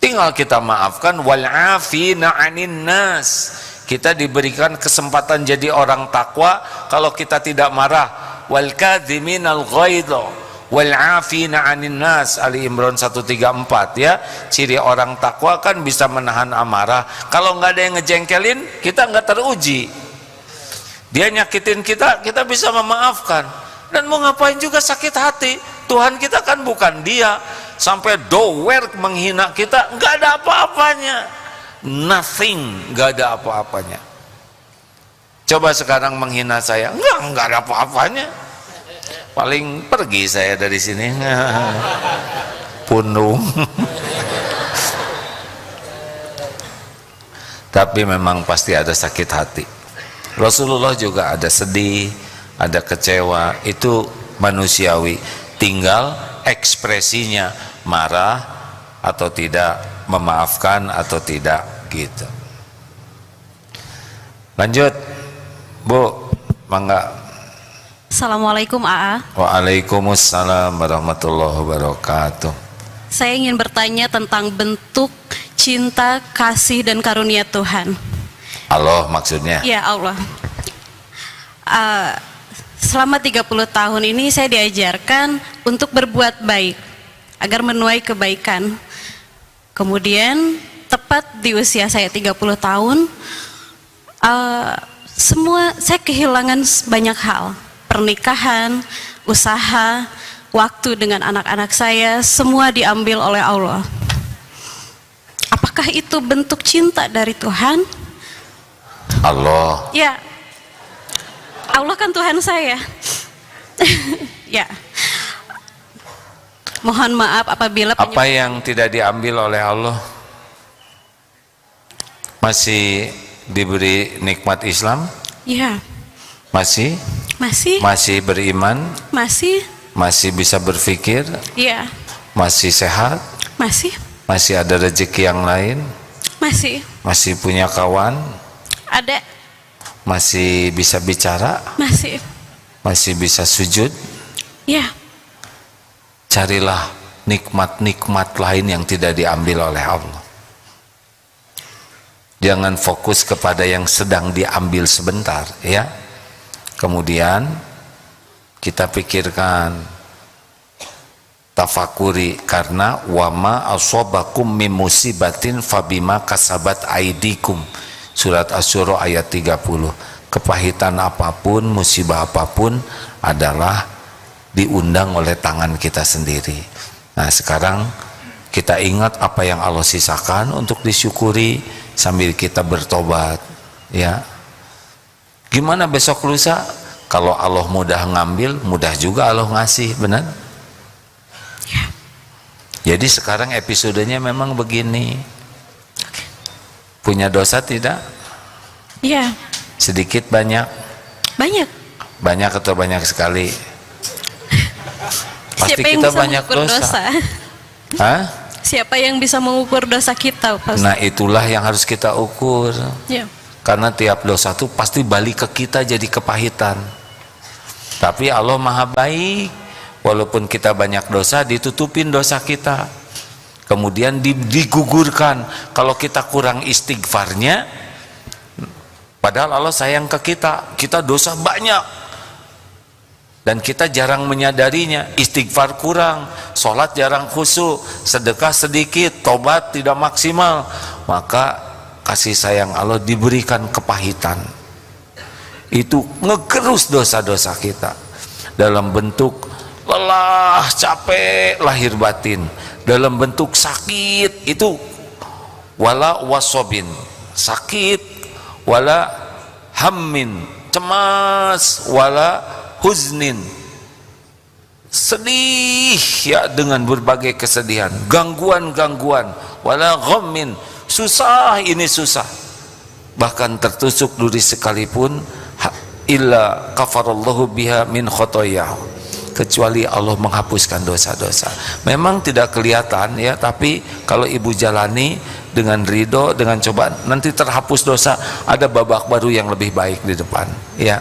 Tinggal kita maafkan. Wal afina 'anin nas. Kita diberikan kesempatan jadi orang takwa kalau kita tidak marah. Wal kadhiminal ghaidha wal afina 'anin nas. Ali Imran 134 ya. Ciri orang takwa kan bisa menahan amarah. Kalau nggak ada yang ngejengkelin, kita nggak teruji. Dia nyakitin kita, kita bisa memaafkan. Dan mau ngapain juga sakit hati? Tuhan kita kan bukan dia sampai dower menghina kita, nggak ada apa-apanya. Nothing, nggak ada apa-apanya. Coba sekarang menghina saya, nggak ada apa-apanya. Paling pergi saya dari sini. Punung. Tapi memang pasti ada sakit hati. Rasulullah juga ada sedih, ada kecewa, itu manusiawi. Tinggal ekspresinya, marah atau tidak, memaafkan atau tidak, gitu. Lanjut, Bu, mangga. Assalamualaikum AA. Waalaikumsalam warahmatullahi wabarakatuh. Saya ingin bertanya tentang bentuk cinta, kasih, dan karunia Tuhan. Allah maksudnya? Ya Allah. Selama 30 tahun ini saya diajarkan untuk berbuat baik agar menuai kebaikan. Kemudian tepat di usia saya 30 tahun, saya kehilangan banyak hal. Pernikahan, usaha, waktu dengan anak-anak saya, semua diambil oleh Allah. Apakah itu bentuk cinta dari Tuhan? Allah. Ya, Allah kan Tuhan saya. Ya, mohon maaf apabila apa yang tidak diambil oleh Allah? Masih diberi nikmat Islam? Ya. Masih? Masih. Masih beriman? Masih. Masih bisa berpikir? Iya. Masih sehat? Masih. Masih ada rezeki yang lain? Masih. Masih punya kawan? Ada. Masih bisa bicara? Masih. Masih bisa sujud? Ya. Carilah nikmat-nikmat lain yang tidak diambil oleh Allah. Jangan fokus kepada yang sedang diambil sebentar, ya. Kemudian kita pikirkan, tafakuri, karena wama asobakum min musibatin fabima kasabat aidikum, surat Asy-Syura ayat 30. Kepahitan apapun, musibah apapun adalah diundang oleh tangan kita sendiri. Nah, sekarang kita ingat apa yang Allah sisakan untuk disyukuri sambil kita bertobat, ya. Gimana besok lusa? Kalau Allah mudah ngambil, mudah juga Allah ngasih, benar? Ya. Jadi sekarang episodenya memang begini. Punya dosa tidak? Iya. Sedikit banyak? Banyak. Banyak atau banyak sekali? Pasti Siapa yang kita bisa banyak mengukur dosa. Hah? Siapa yang bisa mengukur dosa kita, Pak? Nah, itulah yang harus kita ukur. Ya. Karena tiap dosa itu pasti balik ke kita jadi kepahitan. Tapi Allah Maha baik. Walaupun kita banyak dosa, ditutupin dosa kita. Kemudian digugurkan. Kalau kita kurang istighfarnya, padahal Allah sayang ke kita. Kita dosa banyak. Dan kita jarang menyadarinya. Istighfar kurang, sholat jarang khusyuk, sedekah sedikit, tobat tidak maksimal. Maka kasih sayang Allah diberikan kepahitan. Itu ngegerus dosa-dosa kita dalam bentuk lelah, capek, lahir batin, dalam bentuk sakit. Itu wala wasobin, sakit, wala hammin, cemas, wala huznin, sedih, ya, dengan berbagai kesedihan, gangguan-gangguan, wala ghammin, susah, ini susah, bahkan tertusuk duri sekalipun, illa kafarallahu biha min khotoyahu, kecuali Allah menghapuskan dosa-dosa. Memang tidak kelihatan, ya, tapi kalau ibu jalani dengan ridho, dengan cobaan, nanti terhapus dosa, ada babak baru yang lebih baik di depan, ya.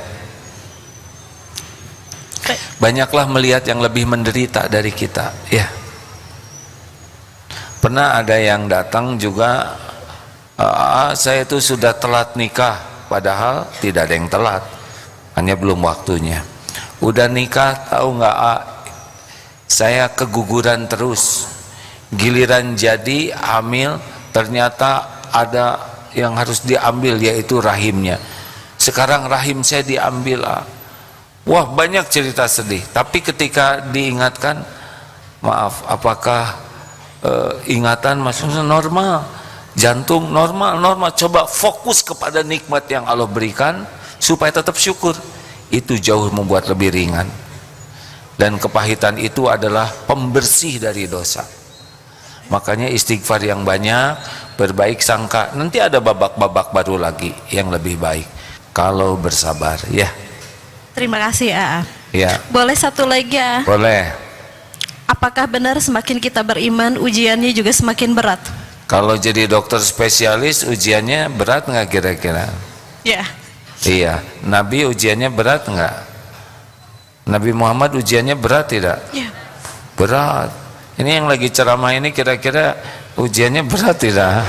Banyaklah melihat yang lebih menderita dari kita, ya. Pernah ada yang datang juga, saya itu sudah telat nikah, padahal tidak ada yang telat, hanya belum waktunya. Udah nikah, tahu nggak, saya keguguran terus, giliran jadi hamil ternyata ada yang harus diambil, yaitu rahimnya. Sekarang rahim saya diambil, wah, banyak cerita sedih. Tapi ketika diingatkan, maaf, apakah ingatan maksudnya normal, jantung normal, coba fokus kepada nikmat yang Allah berikan supaya tetap syukur. Itu jauh membuat lebih ringan. Dan kepahitan itu adalah pembersih dari dosa. Makanya istighfar yang banyak, berbaik sangka, nanti ada babak-babak baru lagi yang lebih baik kalau bersabar, ya. Terima kasih, AA. Ya. Boleh satu lagi, AA? Boleh. Apakah benar semakin kita beriman, ujiannya juga semakin berat? Kalau jadi dokter spesialis, ujiannya berat nggak kira-kira? Ya. Iya. Nabi ujiannya berat nggak? Nabi Muhammad ujiannya berat tidak? Ya. Berat. Ini yang lagi ceramah ini kira-kira ujiannya berat tidak?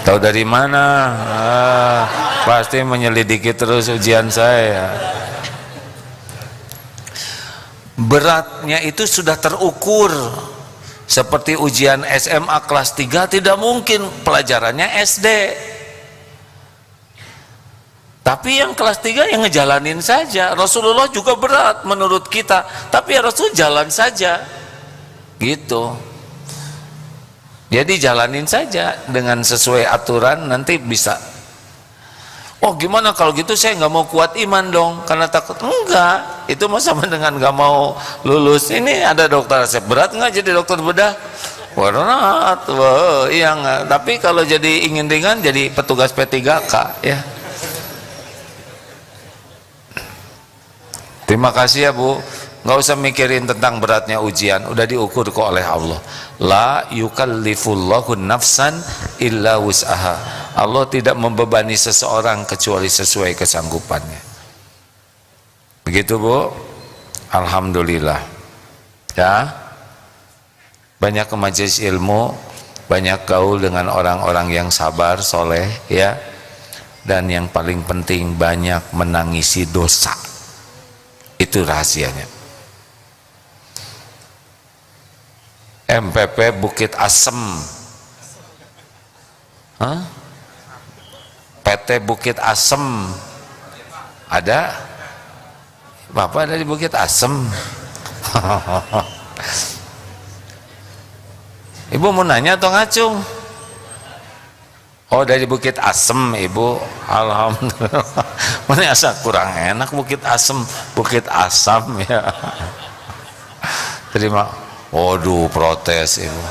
Tahu dari mana? Pasti menyelidiki terus ujian saya. Beratnya itu sudah terukur. Seperti ujian SMA kelas 3, tidak mungkin pelajarannya SD. Tapi yang kelas 3 yang ngejalanin saja. Rasulullah juga berat menurut kita, tapi ya Rasul jalan saja. Gitu. Jadi jalanin saja dengan sesuai aturan, nanti bisa. Oh, gimana kalau gitu, saya nggak mau kuat iman dong karena takut. Enggak, itu mah sama dengan nggak mau lulus. Ini ada dokter resep, berat nggak jadi dokter bedah? Berat, wah, iya nggak. Tapi kalau jadi ingin ringan, jadi petugas P3K, ya. Terima kasih ya Bu, nggak usah mikirin tentang beratnya ujian, udah diukur kok oleh Allah. La yukallifullahu nafsan illa wus'aha. Allah tidak membebani seseorang kecuali sesuai kesanggupannya. Begitu Bu. Alhamdulillah ya, banyak ke majelis ilmu, banyak gaul dengan orang-orang yang sabar, soleh ya, dan yang paling penting banyak menangisi dosa. Itu rahasianya. MPP Bukit Asem, PT Bukit Asem ada? Bapak dari Bukit Asem. Ibu mau nanya atau ngacung? Oh, dari Bukit Asem Ibu. Alhamdulillah. Mana asa kurang enak Bukit Asem, Bukit Asam ya. Terima. Waduh, protes Ibu.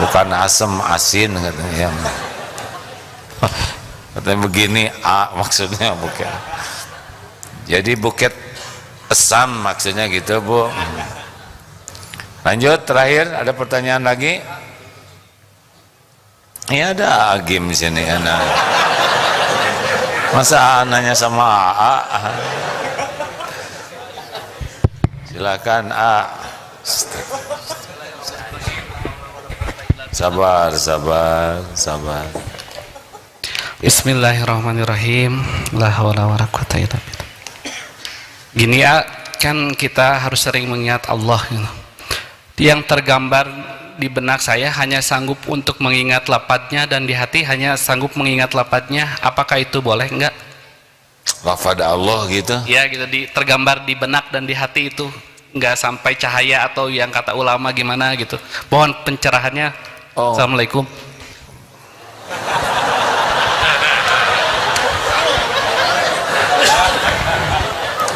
Bukan asem, asin katanya. Katanya begini, maksudnya bukan. Jadi Bukit Asam maksudnya gitu Bu. Lanjut, terakhir ada pertanyaan lagi? Ya ada Agim di sini anak. Masa nanya sama AA? Silakan A. Sabar. Bismillahirrahmanirrahim. La haula wala quwata illa billah. Gini A, kan kita harus sering mengingat Allah gitu. Yang tergambar di benak saya hanya sanggup untuk mengingat lafadznya, dan di hati hanya sanggup mengingat lafadznya. Apakah itu boleh enggak? Lafadz Allah gitu? Ya gitu, tergambar di benak dan di hati itu, enggak sampai cahaya atau yang kata ulama gimana gitu. Mohon pencerahannya. Assalamualaikum.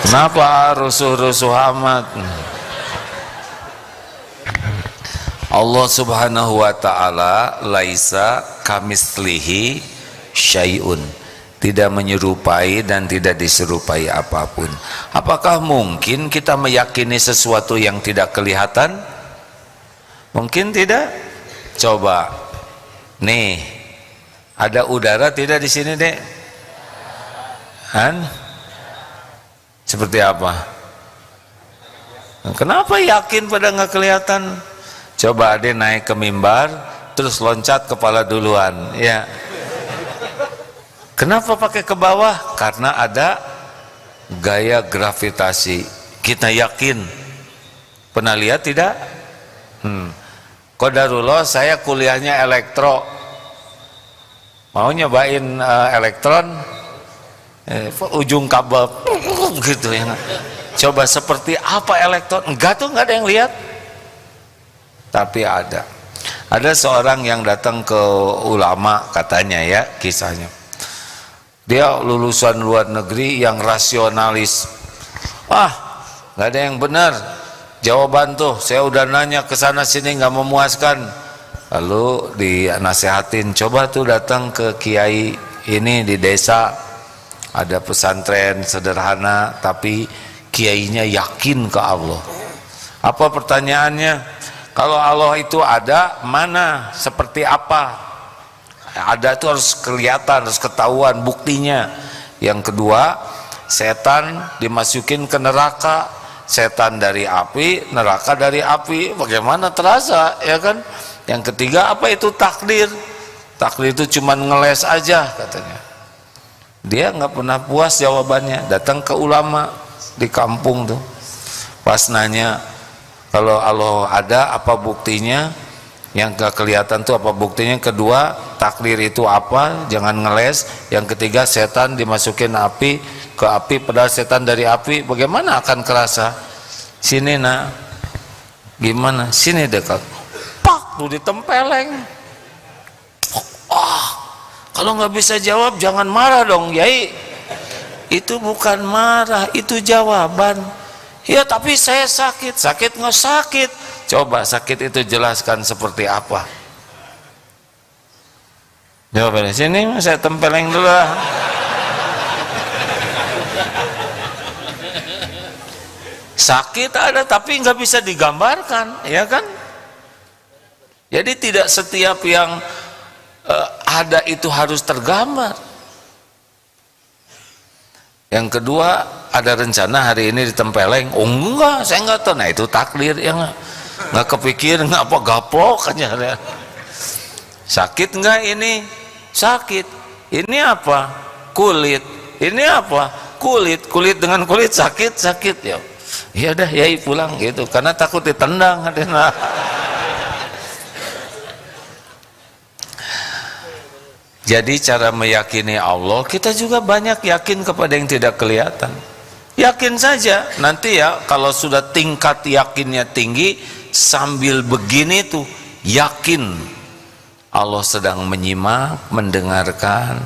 Kenapa rusuh-rusuh amat? Allah Subhanahu wa ta'ala laisa kamislihi syai'un, tidak menyerupai dan tidak diserupai apapun. Apakah mungkin kita meyakini sesuatu yang tidak kelihatan? Mungkin tidak. Coba nih, ada udara tidak di sini Dek? Seperti apa? Kenapa yakin pada nggak kelihatan? Coba Ade naik ke mimbar, terus loncat kepala duluan, ya. Kenapa pakai ke bawah? Karena ada gaya gravitasi. Kita yakin. Pernah lihat tidak? Qadarullah saya kuliahnya elektro. Mau nyobain elektron? Ujung kabel gitu ya. Coba seperti apa elektron? Enggak tuh, enggak ada yang lihat. Tapi ada seorang yang datang ke ulama, katanya ya, kisahnya dia lulusan luar negeri yang rasionalis. Nggak ada yang benar jawaban tuh, saya udah nanya ke sana sini nggak memuaskan. Lalu dinasehatin, coba tuh datang ke kiai ini di desa, ada pesantren sederhana tapi kiainya yakin ke Allah. Apa pertanyaannya? Kalau Allah itu ada, mana, seperti apa? Ada itu harus kelihatan, harus ketahuan buktinya. Yang kedua, setan dimasukin ke neraka, setan dari api, neraka dari api, bagaimana terasa, ya kan? Yang ketiga, apa itu takdir? Takdir itu cuma ngeles aja katanya. Dia nggak pernah puas jawabannya, datang ke ulama di kampung tuh, pas nanya, kalau Allah ada, apa buktinya? Yang gak kelihatan tuh apa buktinya? Kedua, takdir itu apa? Jangan ngeles. Yang ketiga, setan dimasukin ke api, padahal setan dari api, bagaimana akan kerasa? Sini nak, gimana? Sini dekat. Pak, lu ditempeleng. Kalau nggak bisa jawab, jangan marah dong, Yai. Itu bukan marah, itu jawaban. Ya tapi saya sakit nggak sakit. Coba sakit itu jelaskan seperti apa. Jawabannya sini, saya tempeleng dulu lah. Sakit ada tapi nggak bisa digambarkan, ya kan? Jadi tidak setiap yang ada itu harus tergambar. Yang kedua, ada rencana hari ini ditempeleng. Oh enggak, saya enggak tahu. Nah itu takdir yang nggak kepikir, nggak apa gaplok aja. Sakit enggak ini? Sakit. Ini apa? Kulit. Ini apa? Kulit. Kulit dengan kulit sakit, sakit ya. Ya udah, yai pulang gitu. Karena takut ditendang. Jadi cara meyakini Allah, kita juga banyak yakin kepada yang tidak kelihatan. Yakin saja, nanti ya kalau sudah tingkat yakinnya tinggi, sambil begini tuh yakin Allah sedang menyimak, mendengarkan,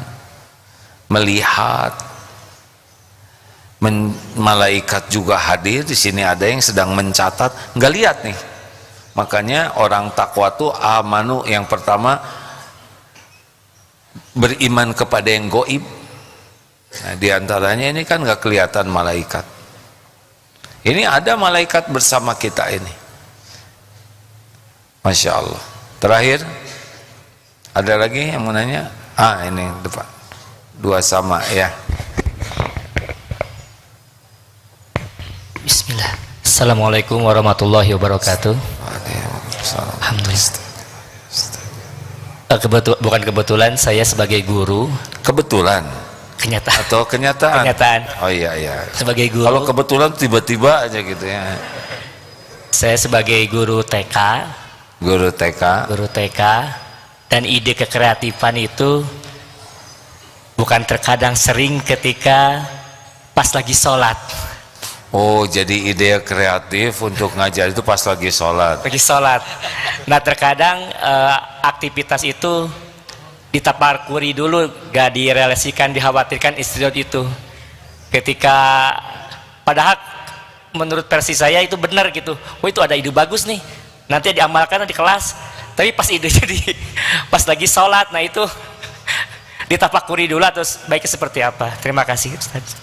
melihat, malaikat juga hadir. Di sini ada yang sedang mencatat, nggak lihat nih. Makanya orang takwa tuh amanu, yang pertama beriman kepada yang goib. Nah, diantaranya ini kan nggak kelihatan malaikat. Ini ada malaikat bersama kita ini. Masya Allah. Terakhir, ada lagi yang mau nanya? Ini depan. Dua sama ya. Bismillah. Assalamualaikum warahmatullahi wabarakatuh. Alhamdulillah. Bukan kebetulan, saya sebagai guru. Kebetulan? Kenyataan. Atau kenyataan? Kenyataan. Oh iya iya. Sebagai guru. Kalau kebetulan tiba-tiba aja gitu ya. Saya sebagai guru TK. Guru TK. Guru TK. Dan ide kekreatifan itu bukan terkadang, sering ketika pas lagi sholat. Oh, jadi ide kreatif untuk ngajar itu pas lagi sholat. Lagi sholat. Nah terkadang aktivitas itu ditaparkuri dulu, gak direalisasikan, dikhawatirkan istirahat itu. Ketika padahal menurut versi saya itu benar gitu. Oh itu ada ide bagus nih, nanti diamalkan di kelas. Tapi pas ide jadi pas lagi sholat, nah itu ditapakuri dulu terus baiknya seperti apa. Terima kasih Ustaz.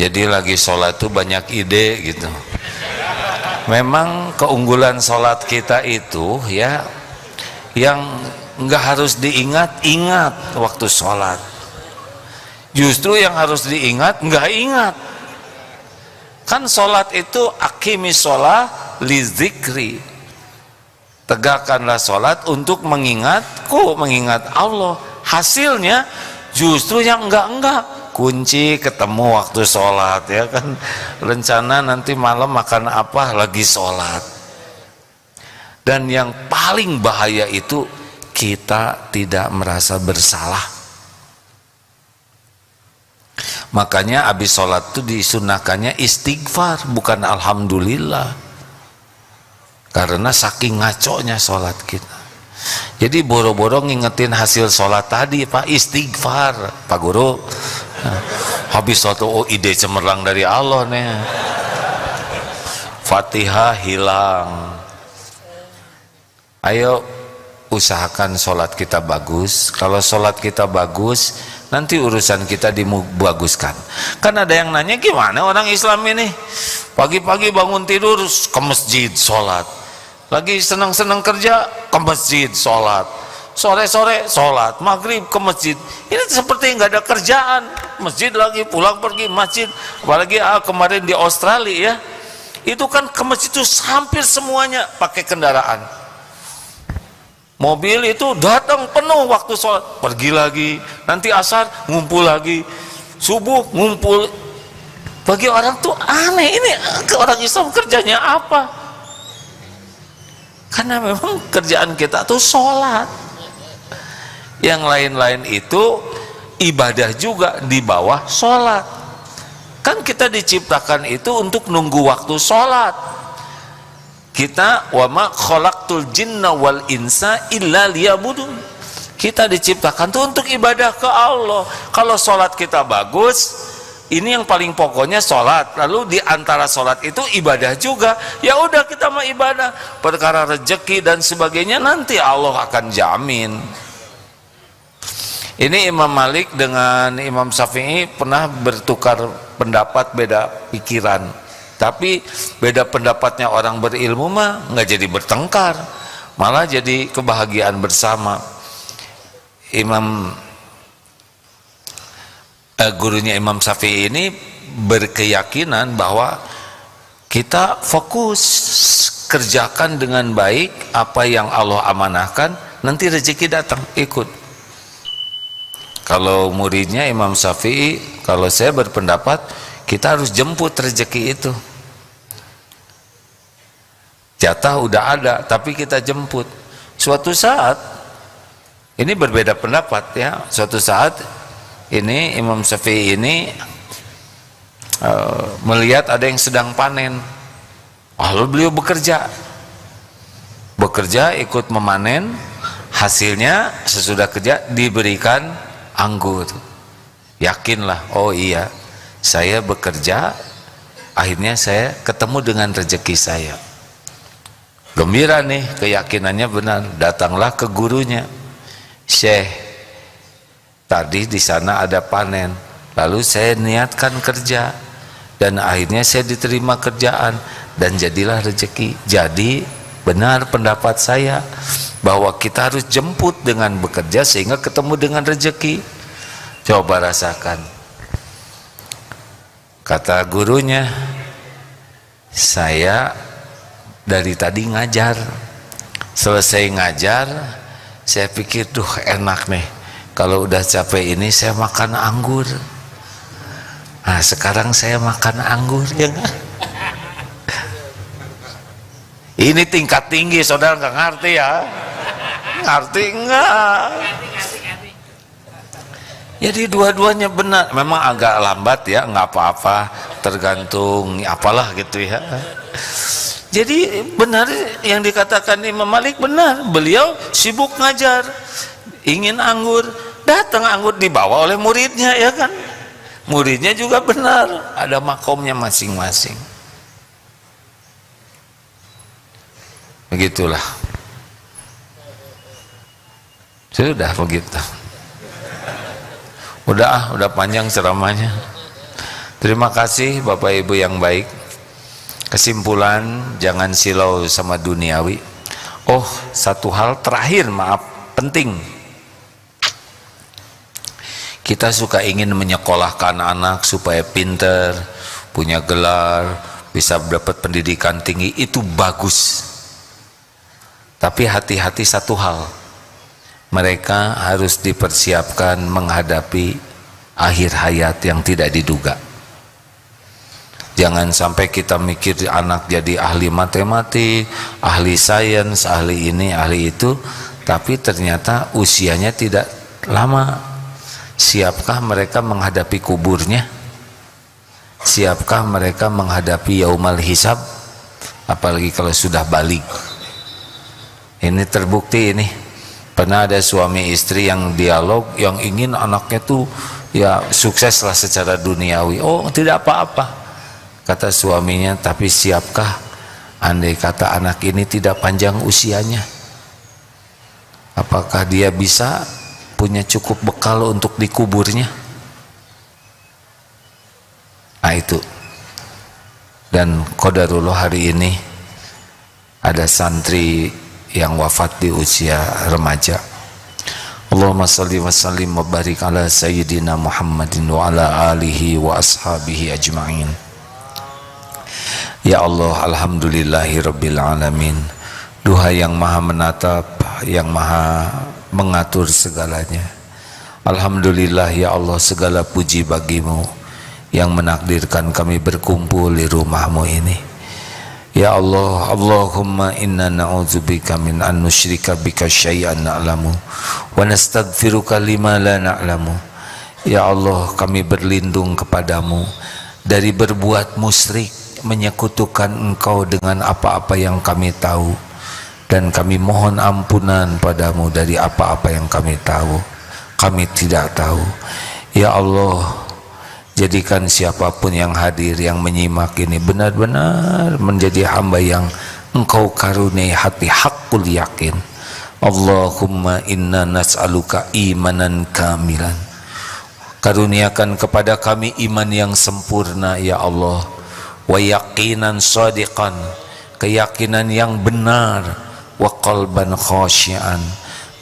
Jadi lagi sholat tuh banyak ide gitu. Memang keunggulan sholat kita itu ya, yang nggak harus diingat-ingat waktu sholat. Justru yang harus diingat nggak ingat. Kan sholat itu aqimis sholat li zikri. Tegakkanlah sholat untuk mengingatku, mengingat Allah. Hasilnya justru yang enggak. Kunci ketemu waktu sholat ya kan. Rencana nanti malam makan apa, lagi sholat. Dan yang paling bahaya itu kita tidak merasa bersalah. Makanya habis sholat itu disunahkannya istighfar, bukan alhamdulillah. Karena saking ngaconya sholat kita. Jadi boro-boro ngingetin hasil sholat tadi, Pak, istighfar Pak Guru. Habis suatu ide cemerlang dari Allah nih. Fatihah hilang. Ayo usahakan sholat kita bagus. Kalau sholat kita bagus, nanti urusan kita dibaguskan. Kan ada yang nanya, gimana orang Islam ini pagi-pagi bangun tidur ke masjid sholat, lagi senang-senang kerja ke masjid sholat, sore-sore sholat, maghrib ke masjid. Ini seperti nggak ada kerjaan, masjid lagi, pulang pergi masjid. Apalagi kemarin di Australia ya, itu kan ke masjid itu hampir semuanya pakai kendaraan. Mobil itu datang penuh waktu sholat, pergi lagi, nanti asar ngumpul lagi, subuh ngumpul. Bagi orang tuh aneh, ini ke orang Islam kerjanya apa? Karena memang kerjaan kita tuh sholat. Yang lain-lain itu ibadah juga di bawah sholat. Kan kita diciptakan itu untuk nunggu waktu sholat. Kita wa ma khalaqtul jinna wal insa illa liya'budun. Kita diciptakan tuh untuk ibadah ke Allah. Kalau sholat kita bagus, ini yang paling pokoknya sholat. Lalu di antara sholat itu ibadah juga. Ya udah kita mau ibadah. Perkara rezeki dan sebagainya nanti Allah akan jamin. Ini Imam Malik dengan Imam Syafi'i pernah bertukar pendapat, beda pikiran. Tapi beda pendapatnya orang berilmu mah nggak jadi bertengkar, malah jadi kebahagiaan bersama. Gurunya Imam Syafi'i ini berkeyakinan bahwa kita fokus kerjakan dengan baik apa yang Allah amanahkan, nanti rezeki datang ikut. Kalau muridnya Imam Syafi'i, kalau saya berpendapat kita harus jemput rezeki itu. Jatah udah ada, tapi kita jemput. Suatu saat, ini berbeda pendapat ya. Suatu saat ini Imam Syafi'i ini melihat ada yang sedang panen. Lalu beliau bekerja ikut memanen. Hasilnya sesudah kerja diberikan anggur. Yakinlah, oh iya, saya bekerja, akhirnya saya ketemu dengan rezeki saya. Gembira nih, keyakinannya benar. Datanglah ke gurunya, Syekh, tadi di sana ada panen, lalu saya niatkan kerja, dan akhirnya saya diterima kerjaan, dan jadilah rezeki. Jadi benar pendapat saya bahwa kita harus jemput dengan bekerja sehingga ketemu dengan rezeki. Coba rasakan. Kata gurunya, saya dari tadi ngajar, selesai ngajar saya pikir duh enak nih, kalau udah capek ini saya makan anggur. Nah sekarang saya makan anggur ya gak? Ini tingkat tinggi, saudara nggak ngerti ya? Ngerti enggak? Jadi dua-duanya benar. Memang agak lambat ya, nggak apa-apa, tergantung apalah gitu ya. Jadi benar yang dikatakan Imam Malik benar. Beliau sibuk ngajar, ingin anggur, datang anggur dibawa oleh muridnya ya kan? Muridnya juga benar, ada makomnya masing-masing. Begitulah. Sudah begitu. Udah panjang ceramahnya. Terima kasih Bapak Ibu yang baik. Kesimpulan, jangan silau sama duniawi. Oh, satu hal terakhir, maaf, penting. Kita suka ingin menyekolahkan anak supaya pinter, punya gelar, bisa dapat pendidikan tinggi, itu bagus. Tapi hati-hati satu hal, mereka harus dipersiapkan menghadapi akhir hayat yang tidak diduga. Jangan sampai kita mikir anak jadi ahli matematik, ahli sains, ahli ini, ahli itu, tapi ternyata usianya tidak lama. Siapkah mereka menghadapi kuburnya? Siapkah mereka menghadapi yaumal hisab? Apalagi kalau sudah balik. Ini terbukti ini. Pernah ada suami istri yang dialog, yang ingin anaknya tuh ya sukseslah secara duniawi. Oh, tidak apa-apa, kata suaminya, tapi siapkah andai kata anak ini tidak panjang usianya? Apakah dia bisa punya cukup bekal untuk dikuburnya? Nah itu. Dan qadarullah hari ini ada santri yang wafat di usia remaja. Allahumma salli wa sallim wa barik ala sayyidina Muhammadin wa ala alihi wa ashabihi ajma'in. Ya Allah, alhamdulillahi rabbil alamin. Duha yang maha menatap, yang maha mengatur segalanya. Alhamdulillah ya Allah, segala puji bagimu yang menakdirkan kami berkumpul di rumahmu ini. Ya Allah, Allahumma inna na'udzubika min an nusyrika bika syai'an na'lamu wa nastaghfiruka lima la na'lamu. Ya Allah, kami berlindung kepadamu dari berbuat musyrik, menyekutukan Engkau dengan apa-apa yang kami tahu, dan kami mohon ampunan padamu dari apa-apa yang kami tahu, kami tidak tahu. Ya Allah, jadikan siapapun yang hadir, yang menyimak ini benar-benar menjadi hamba yang Engkau karuniai hati hakul yakin, Allahumma inna nas'aluka imanan kamilan. Karuniakan kepada kami iman yang sempurna ya Allah, wa yaqinan shadiqan, keyakinan yang benar, wa qalban khasyian,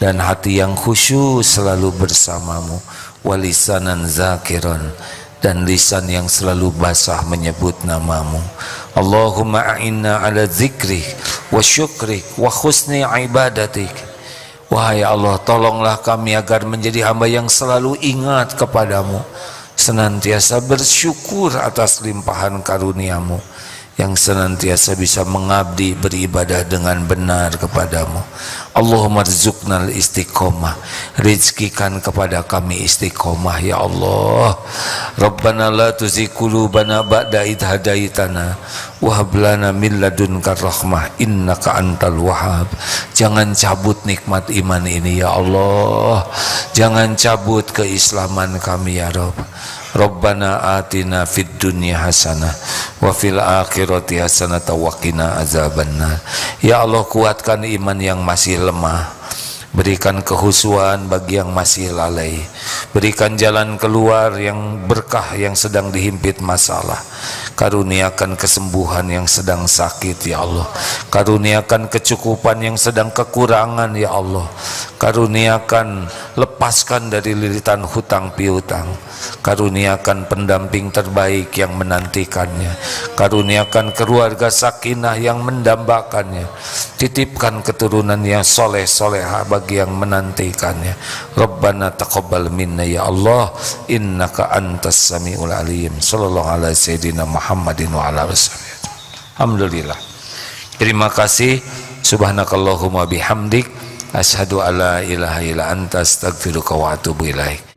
dan hati yang khusyuk selalu bersamamu, wa lisanan zakiran, dan lisan yang selalu basah menyebut namamu. Allahumma a'inna ala zikrik wa syukrik wa husni ibadatik. Wahai Allah, tolonglah kami agar menjadi hamba yang selalu ingat kepadamu, senantiasa bersyukur atas limpahan karuniamu, yang senantiasa bisa mengabdi beribadah dengan benar kepadamu. Allahumma rzuqnal istiqomah, rizkikan kepada kami istiqomah ya Allah. Rabbana la tuzigh qulubana ba'da idh hadaitana wa hab lana min ladunka rahmah innaka antal wahhab. Jangan cabut nikmat iman ini ya Allah, jangan cabut keislaman kami ya Rabb. Rabbana atina fid dunya hasanah wa fil akhirati hasanah wa qina azabannar. Ya Allah, kuatkan iman yang masih lemah, berikan kehusuan bagi yang masih lalai, berikan jalan keluar yang berkah yang sedang dihimpit masalah, karuniakan kesembuhan yang sedang sakit ya Allah, karuniakan kecukupan yang sedang kekurangan ya Allah, karuniakan lepaskan dari lilitan hutang piutang, karuniakan pendamping terbaik yang menantikannya, karuniakan keluarga sakinah yang mendambakannya, titipkan keturunan yang soleh solehah bagi yang menantikannya. Rabbana taqabbal minna ya Allah, innaka antas samiul alim. Sallallahu alaihi sayyidina Muhammadin wa ala wassalam. Alhamdulillah. Terima kasih. Subhanakallahumma bihamdik, asyhadu alla ilaha illa anta astaghfiruka wa atubu ilaik.